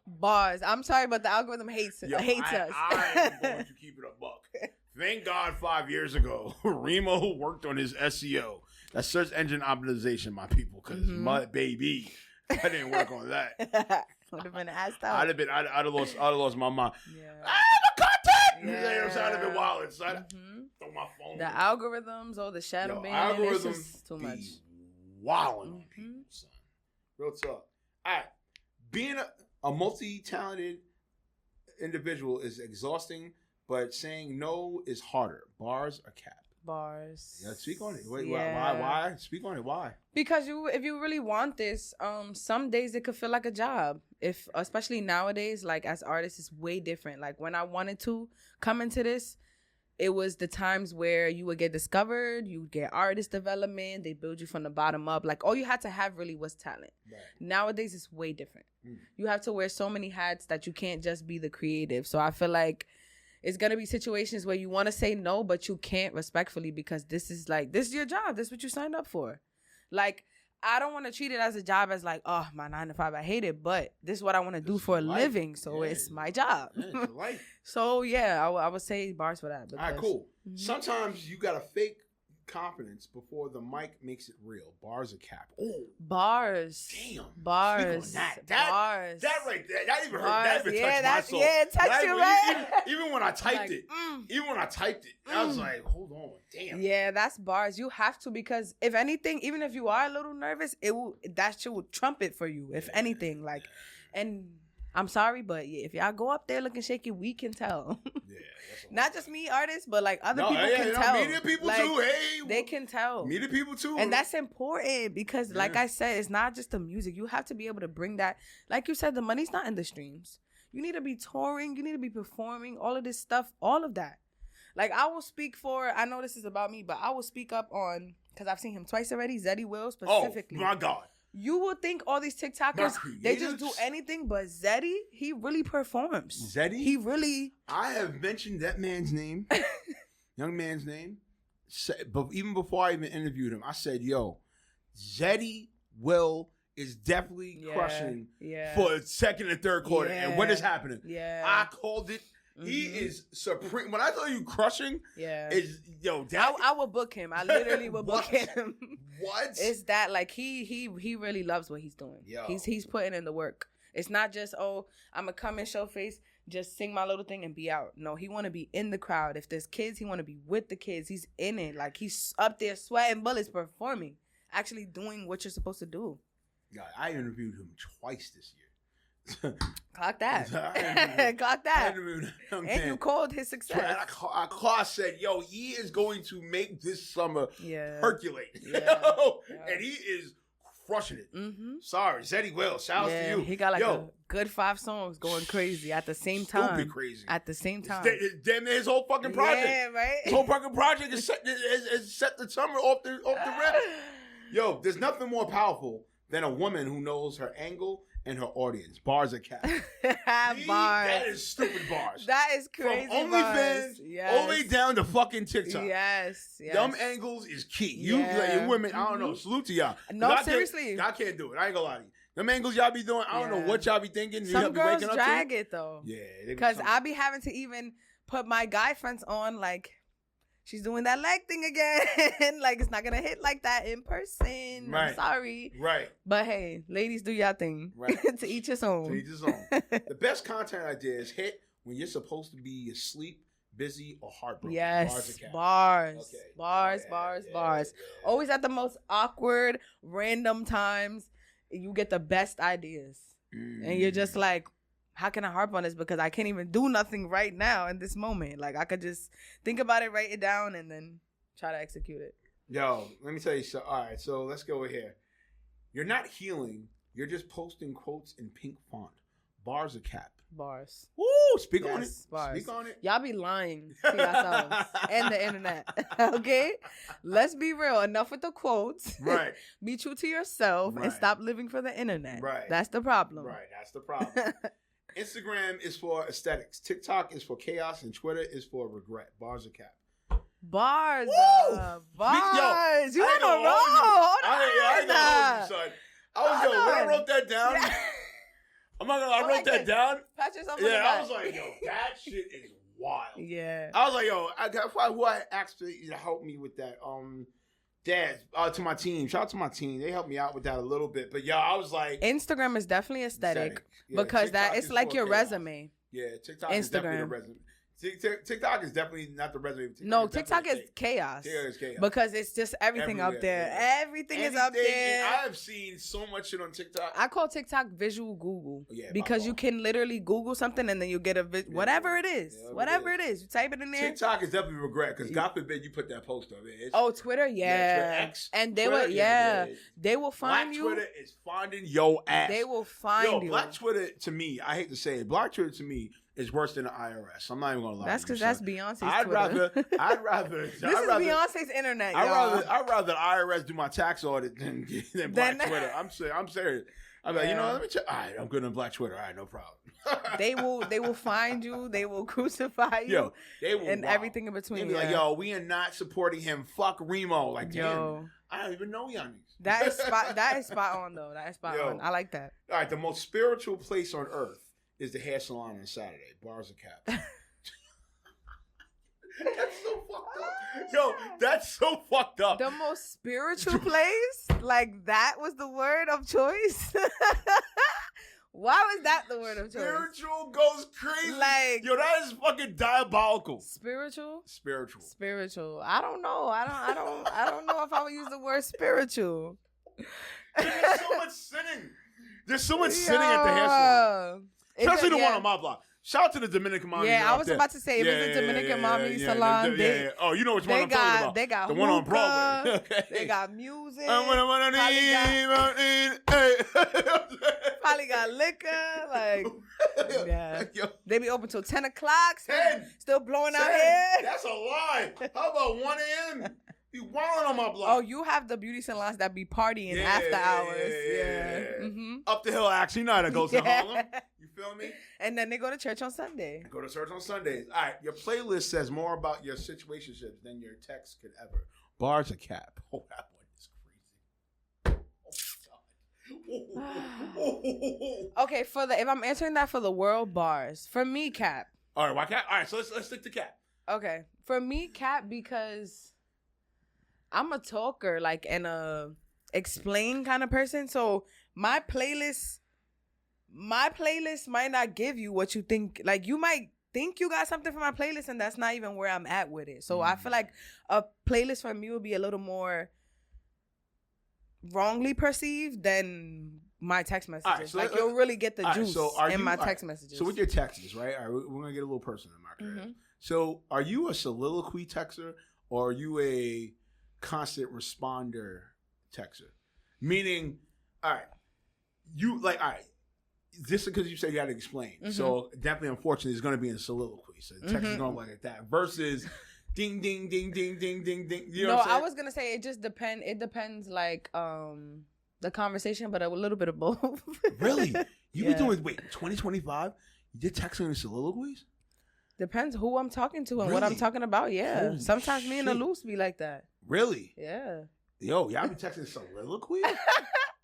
Bars. I'm sorry, but the algorithm hates us. I am going to keep it a buck. Thank God 5 years ago, Reemo worked on his SEO. That's search engine optimization, my people, because my baby, I didn't work on that. Would have been assed out. I'd have lost my mind. Yeah. The content! Yeah. You know what I'm saying? I'd have been wild. So I'd throw my phone. The algorithms or the shadow banning, it's just too much. Wilding on people, son. Real talk. All right. Being a multi-talented individual is exhausting, but saying no is harder. Bars are capped. Bars. Yeah, speak on it. Wait, why? Speak on it. Why? Because if you really want this, some days it could feel like a job. Especially nowadays, like as artists, it's way different. Like when I wanted to come into this, it was the times where you would get discovered, you would get artist development, they build you from the bottom up. Like all you had to have really was talent. Right. Nowadays, it's way different. You have to wear so many hats that you can't just be the creative. So I feel like it's going to be situations where you want to say no, but you can't respectfully because this is your job. This is what you signed up for. Like, I don't want to treat it as a job as like, oh, my 9 to 5, I hate it, but this is what I want to do for a living, so it's my job. Yeah, it's life. So, yeah, I would say bars for that. All right, cool. Sometimes you got to fake confidence before the mic makes it real. Bars are capped. Oh, bars. Damn. Bars. Bars. That right there. That even hurt. That even touched my soul. Yeah, it touched you, right? Even when I typed it. Even when I typed it. I was like, hold on. Damn. Yeah, that's bars. You have to, because if anything, even if you are a little nervous, that shit will trump it for you. If anything, like, and I'm sorry, but if y'all go up there looking shaky, we can tell. Yeah. Not just me, artists, but like other people can tell. Media people like, too. Hey, they can tell. Media people too. And that's important because, like I said, it's not just the music. You have to be able to bring that. Like you said, the money's not in the streams. You need to be touring. You need to be performing. All of this stuff. All of that. Like I will speak for. I know this is about me, but I will speak up on because I've seen him twice already. Zeddy Will specifically. Oh my God. You will think all these TikTokers, they just do anything, but Zeddy, he really performs. Zeddy? He really... I have mentioned that man's name, young man's name, but even before I even interviewed him, I said, yo, Zeddy Will is definitely crushing for second and third quarter. And what is happening? Yeah. I called it. He is supreme. When I tell you crushing, is I will book him. I literally will book him. What? It's that like he really loves what he's doing. Yo. He's putting in the work. It's not just I'm gonna come and show face, just sing my little thing and be out. No, he want to be in the crowd. If there's kids, he want to be with the kids. He's in it. Like he's up there sweating bullets, performing, actually doing what you're supposed to do. God, I interviewed him twice this year. Clock that. Clock that. And you called his success. I said, yo, he is going to make this summer percolate. And he is crushing it. Sorry, Zeddy Will. Shout out to you. He got like a good 5 songs going crazy at the same time. Stupid crazy. At the same time. Damn near his whole fucking project. Yeah, right? His whole fucking project is set the summer off the rip. Yo, there's nothing more powerful than a woman who knows her angle and her audience. Bars are capped. Bars. That is stupid bars. That is crazy. From OnlyFans all the way down to fucking TikTok. Yes. Dumb angles is key. You women, I don't know. Salute to y'all. No, seriously. I can't do it. I ain't gonna lie to you. Them angles y'all be doing, I don't know what y'all be thinking. Some girls drag it though. Yeah. Because I be having to even put my guy friends on like, she's doing that leg thing again. Like, it's not going to hit like that in person. Right. I'm sorry. Right. But, hey, ladies, do your thing. Right. To each his own. To each his own. The best content idea is hit when you're supposed to be asleep, busy, or heartbroken. Yes. Bars. Okay. Bars. Yeah. Always at the most awkward, random times, you get the best ideas. And you're just like, how can I harp on this? Because I can't even do nothing right now in this moment. Like, I could just think about it, write it down, and then try to execute it. Yo, let me tell you something. All right, so let's go here. You're not healing. You're just posting quotes in pink font. Bars are cap. Bars. Woo! Speak on it. Bars. Speak on it. Y'all be lying to yourselves and the internet. Okay? Let's be real. Enough with the quotes. Right. Be true to yourself and Right. stop living for the internet. Right. That's the problem. Right. That's the problem. Instagram is for aesthetics. TikTok is for chaos, and Twitter is for regret. Bars are cap. Bars. Woo! Bars. You I on ain't a gonna roll. hold you. Hold I ain't on. gonna hold you, son. When I wrote that down, Yeah. I'm not gonna. I wrote that down. Pat yourself on the Yeah, back. I was like, yo, that shit is wild. Yeah. I was like, yo, I got who I asked to help me with that. Dad, to my team. Shout out to my team. They helped me out with that a little bit. But yo, I was like, Instagram is definitely aesthetic Yeah, because TikTok that it's is like for your chaos. resume. Yeah, TikTok is definitely the Instagram. resume. TikTok is definitely not the resume. No, TikTok is fake. chaos. TikTok is chaos. Because it's just everything up Everywhere, there. yeah. Everything is up there. I have seen so much shit on TikTok. I call TikTok visual Google Yeah, because my you fault. can literally Google something and then you get whatever it is. Yeah, whatever it is. You type it in there. TikTok is definitely regret because God forbid you put that post up. It's, Oh, Twitter, yeah. Twitter X, And they Twitter, will, yeah. they will find Black you. Twitter is finding your ass. They will find you. Black Twitter to me, I hate to say it, Black Twitter to me is worse than the IRS. I'm not even gonna lie. That's because because that's Beyonce's I'd Twitter. rather. This is Beyonce's internet, y'all. I'd rather the IRS do my tax audit than Black Twitter. I'm serious. I'm like, you know, let me check. All right, I'm good on Black Twitter. All right, no problem. They will find you. They will crucify you. Yo, they will, and everything in They between. be like, yo, we are not supporting him. Fuck Reemo. Like, Yo. damn, I don't even know y'all niggas. That is spot on though. That is spot Yo. on. I like that. All right, the most spiritual place on earth is the hair salon on Saturday. Bars of cap. That's so fucked up. Yo, that's so fucked up. The most spiritual place? Like that was the word of choice? Why was that the word of choice? Spiritual goes crazy. Like, yo, that is fucking diabolical. Spiritual? Spiritual. I don't know. I don't know if I would use the word spiritual. There's so much sinning. There's so much sinning at the hair salon. Especially the one on my block. Shout out to the Dominican mommy. Yeah, I was about to say, if it's a Dominican mommy salon, oh, you know which one I'm talking about. They got the one on Broadway. Okay. They got music. Probably got liquor. Like, yeah. Yo. They be open till 10 o'clock. 10. Still blowing out 10. hair. That's a lie. How about 1 a.m.? You wilding on my block. Oh, you have the beauty salons that be partying after hours. Yeah. Mm-hmm. Up the hill, actually. You know how that goes in Harlem. You feel me? And then they go to church on Sunday. Go to church on Sundays. All right, your playlist says more about your situationships than your text could ever. Bars a cap. Oh, that one is crazy. Oh, my God. Okay, if I'm answering that for the world, bars. For me, cap. All right, why cap? All right, so let's stick to cap. Okay. For me, cap, because I'm a talker, like, and a explain kind of person. So my playlist might not give you what you think. Like, you might think you got something for my playlist, and that's not even where I'm at with it. So I feel like a playlist for me would be a little more wrongly perceived than my text messages. Right, so like, you'll really get the juice in my text messages. So with your texts, right? All right, we're going to get a little personal in my career. Mm-hmm. So are you a soliloquy texter or are you a constant responder texter? Meaning, all right, just because you said you had to explain. Mm-hmm. So definitely, unfortunately, it's going to be in soliloquy. So the text is going like that versus ding, ding, ding, ding, ding, ding, ding. You know what I'm saying? I was going to say it just depends. It depends, like, the conversation, but a little bit of both. Really? You be doing, 2025? You're texting in soliloquies? Depends who I'm talking to and Really? what I'm talking about. Yeah. Holy Sometimes me and the shit. loose be like that. Really? Yeah. Yo, y'all be texting soliloquies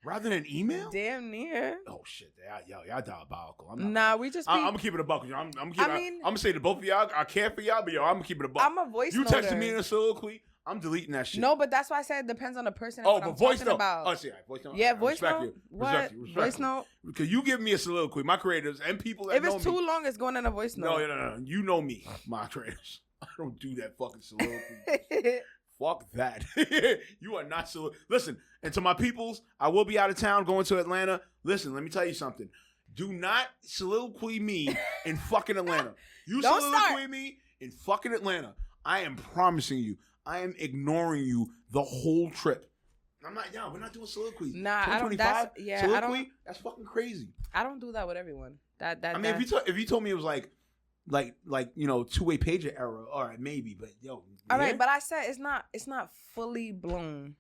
rather than email? Damn near. Oh shit, y'all diabolical. We just be, I'm gonna keep it a buck. I'm gonna say to both of y'all, I care for y'all, but yo, I'm gonna keep it a buck. I'm a voice You noter. texting me in a soliloquy, I'm deleting that shit. No, but that's why I said it depends on the person. Oh, what but I'm voice talking note. about. Oh, see, voice note. Yeah, I voice respect note. you. What? Respect you. Voice note. Because you give me a soliloquy, my creators and people that If know it's me. too long, it's going in a voice note. No. You know me, my creators. I don't do that fucking soliloquy. Fuck that. You are not so. Listen, and to my peoples, I will be out of town going to Atlanta. Listen, let me tell you something. Do not soliloquy me in fucking Atlanta. You Don't soliloquy start. me in fucking Atlanta. I am promising you, I am ignoring you the whole trip. I'm not. Yeah, we're not doing soliloquies. Nah, I don't. That's soliloquy, I don't. That's fucking crazy. I don't do that with everyone. I mean, if you told me it was like two-way pager era, all right, maybe. But yo, all right. But I said it's not fully blown.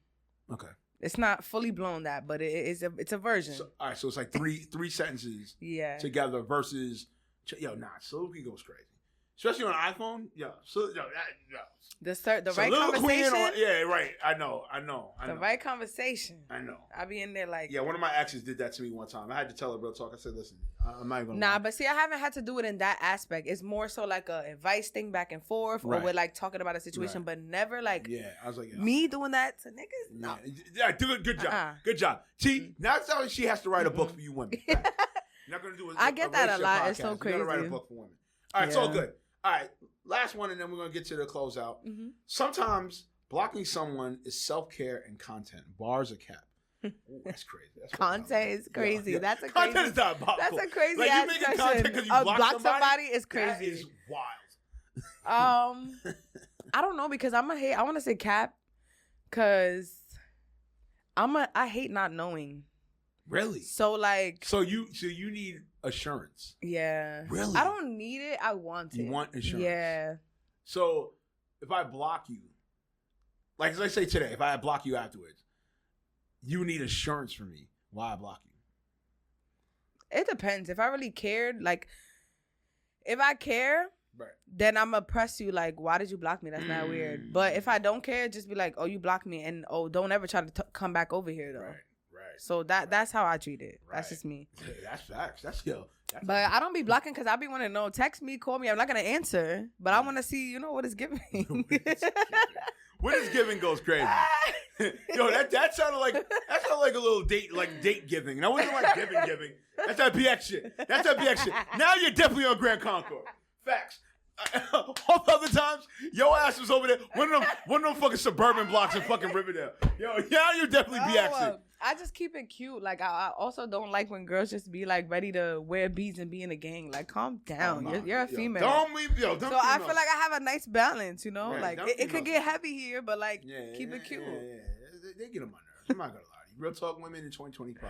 Okay. It's not fully blown that, but it's a version. So, all right, so it's like three sentences. Yeah. Together versus soliloquy goes crazy, especially on an iPhone. The right conversation. Right. I know. The right conversation. I know. I be in there like. Yeah, one of my exes did that to me one time. I had to tell her real talk. I said, "Listen, I'm not even." Nah, but see, I haven't had to do it in that aspect. It's more so like a advice thing back and forth, or we're like talking about a situation, but never like. Yeah, I was like, me doing that to niggas. No. Yeah, do it. Good job. Good job. See, now it's not like she has to write a book for you women. Not gonna do. I get that a lot. Podcast. It's so crazy. You gotta write a book for women. All right, it's all good. All right, last one, and then we're gonna get to the closeout. Mm-hmm. Sometimes blocking someone is self-care and content. Bars are cap. Ooh, that's crazy. Content is crazy. Yeah. That's a content crazy. is diabolical. That's a crazy like, ass you making question. Content because you block somebody is crazy. That is wild. I don't know because I want to say cap because I hate not knowing. Really? So like. So you need assurance. Yeah. Really? I don't need it. I want it. You want assurance. Yeah. So if I block you, like as I say today, if I block you afterwards, you need assurance from me. Why I block you? It depends. If I really cared, like if I care, right, then I'm gonna press you like, why did you block me? That's not weird. But if I don't care, just be like, oh, you blocked me, and don't ever try to come back over here though. Right. So that's how I treat it. Right. That's just me. Yeah, that's facts. That's yo. But I don't be blocking because I be wanting to know. Text me, call me. I'm not gonna answer, but I want to see, what is giving. What is giving goes crazy. Yo, that sounded like a little date giving. That wasn't like giving. That's that BX shit. Now you're definitely on Grand Concourse. Facts. All the other times, your ass was over there. One of them fucking suburban blocks in fucking Riverdale. Yo, now you definitely BXing. I just keep it cute. Like I also don't like when girls just be like ready to wear beads and be in a gang. Like calm down. Oh, you're a female. Don't leave. Don't. So I feel like I have a nice balance. Right, like it could get heavy here, but like keep it cute. Yeah. They get on my nerves. I'm not gonna lie to you. Real talk, women in 2025.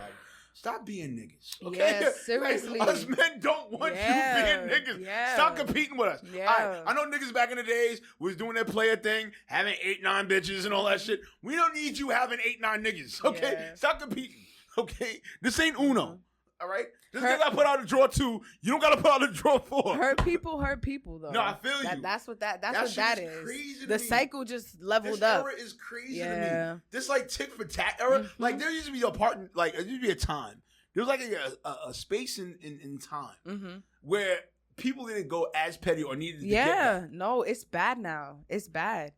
Stop being niggas, okay? Yeah, seriously. Like, us men don't want you being niggas. Yeah. Stop competing with us. Yeah. I know niggas back in the days was doing their player thing, having 8-9 bitches and all that shit. We don't need you having 8-9 niggas, okay? Yeah. Stop competing, okay? This ain't Uno, all right? Just because I put out a draw 2, you don't got to put out a draw 4. Hurt people though. No, I feel you. That's what that is. Crazy to the me. cycle just leveled up. This era is crazy to me. This like tick for tat era. Mm-hmm. Like there used to be there used to be a time. There was like a space in time where people didn't go as petty or needed to get that. No, it's bad now. It's bad.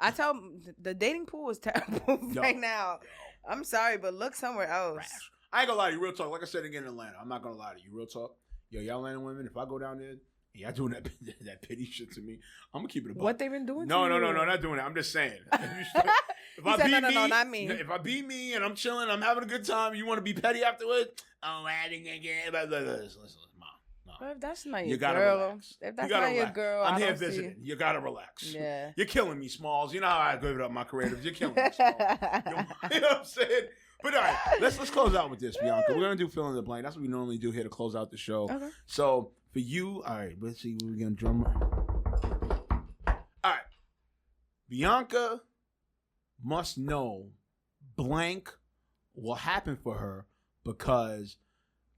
I tell the dating pool is terrible right now. I'm sorry, but look somewhere else. Rash. I ain't gonna lie to you, real talk. Like I said again in Atlanta, I'm not gonna lie to you, real talk. Yo, y'all Atlanta women, if I go down there and y'all doing that pity shit to me, I'm gonna keep it a buck. What they been doing? No, not doing it. I'm just saying. If I be me, not me. If I be me and I'm chilling, I'm having a good time, you want to be petty afterwards? Oh, adding again. Listen, Mom. No. Well, if that's not you your girl, relax. if that's not your girl, I'm here visiting. You gotta relax. Yeah. You're killing me, Smalls. You know how I give it up my creatives. You're killing me, Smalls. You know what I'm saying? But all right, let's close out with this, Bianca. We're gonna do fill in the blank. That's what we normally do here to close out the show. Okay. So for you, all right, let's see what we're gonna drum. All right, Bianca must know blank will happen for her because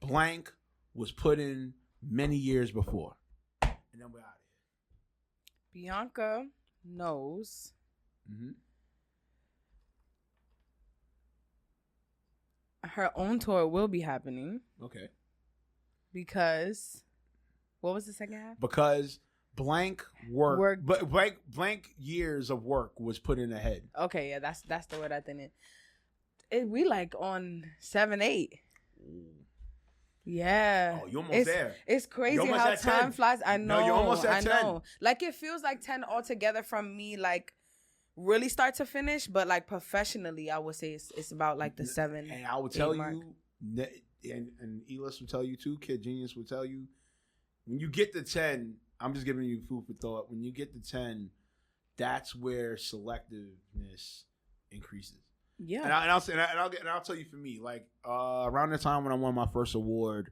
blank was put in many years before. And then we're out of here. Bianca knows. Her own tour will be happening. Okay. Because, what was the second half? Because blank work. But blank years of work was put in ahead. Okay, yeah, that's the word I think. We like on 7-8. Yeah. Oh, you're almost there. It's crazy how time flies. I know. No, you're almost at 10. I know. Like it feels like 10 altogether from me, like really start to finish, but like professionally, I would say it's about like the 7. And I will tell you, and Elis will tell you too, Kid Genius will tell you, when you get to 10, I'm just giving you food for thought. When you get to 10, that's where selectiveness increases. Yeah. I'll tell you for me, like around the time when I won my first award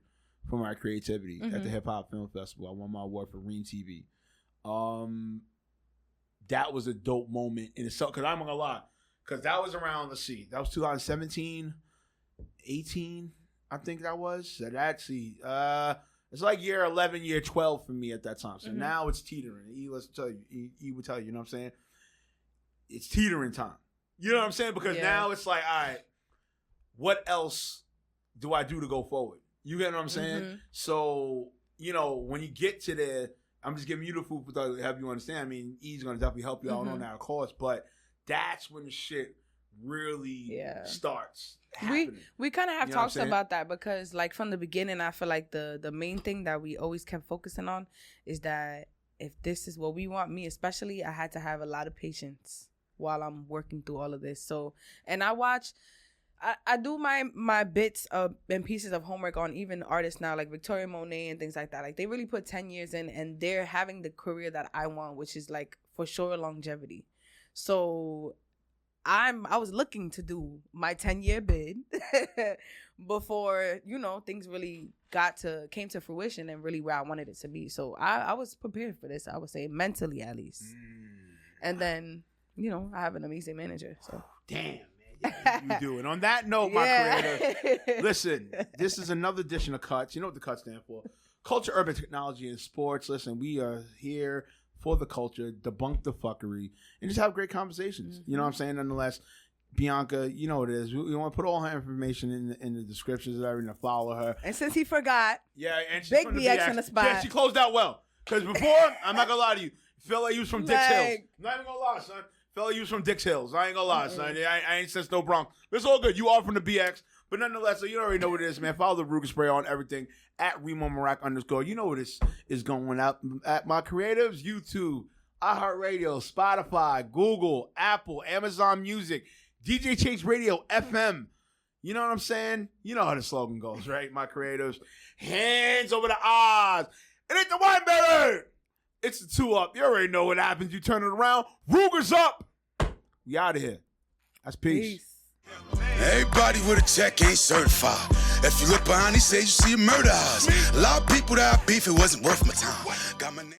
for my creativity at the Hip Hop Film Festival, I won my award for Reem TV. That was a dope moment in itself. Because I'm not gonna lie, because that was around, let's see, that was 2017, 18, I think that was. So actually, it's like year 11, year 12 for me at that time. So now it's teetering. Let's tell you, he would tell you, you know what I'm saying? It's teetering time. You know what I'm saying? Because now it's like, all right, what else do I do to go forward? You get what I'm saying? So, when you get to there, I'm just giving you the food for thought to help you understand. I mean, E's going to definitely help you out on that, of course, but that's when the shit really starts happening. We kind of have talked about that because, like, from the beginning, I feel like the main thing that we always kept focusing on is that if this is what we want, me especially, I had to have a lot of patience while I'm working through all of this. So, and I do my bits and pieces of homework on even artists now, like Victoria Monet and things like that. Like, they really put 10 years in, and they're having the career that I want, which is, like, for sure longevity. So I was looking to do my 10-year bid before, things really came to fruition and really where I wanted it to be. So I was prepared for this, I would say, mentally at least. And then, I have an amazing manager. So damn. You do it. On that note, my creators, listen, this is another edition of Cuts. You know what the Cuts stand for? Culture, urban technology, and sports. Listen, we are here for the culture, debunk the fuckery, and just have great conversations. You know what I'm saying? Nonetheless, B.Ankha, you know what it is. We want to put all her information in the descriptions and everything to follow her. And since he forgot, and she's big from the BX in the spot. Yeah, she closed out well. Because before, I'm not going to lie to you, felt like you was from Dix Hills. I'm not even going to lie, son. Fella, you was from Dix Hills. I ain't gonna lie, son. I ain't since no Bronx. But it's all good. You are from the BX. But nonetheless, so you already know what it is, man. Follow the Ruger Spray on everything at ReemoMeerak1 You know what is going out at my creatives, YouTube, iHeartRadio, Spotify, Google, Apple, Amazon Music, DJ Chase Radio, FM. You know what I'm saying? You know how the slogan goes, right? My creatives. Hands over the eyes. It ain't the wine better. It's the 2 Up. You already know what happens. You turn it around. Ruger's up. We out of here. That's peace. Everybody with a check ain't certified. If you look behind these shades, you see a murder house. A lot of people that I beef, it wasn't worth my time. Got my name.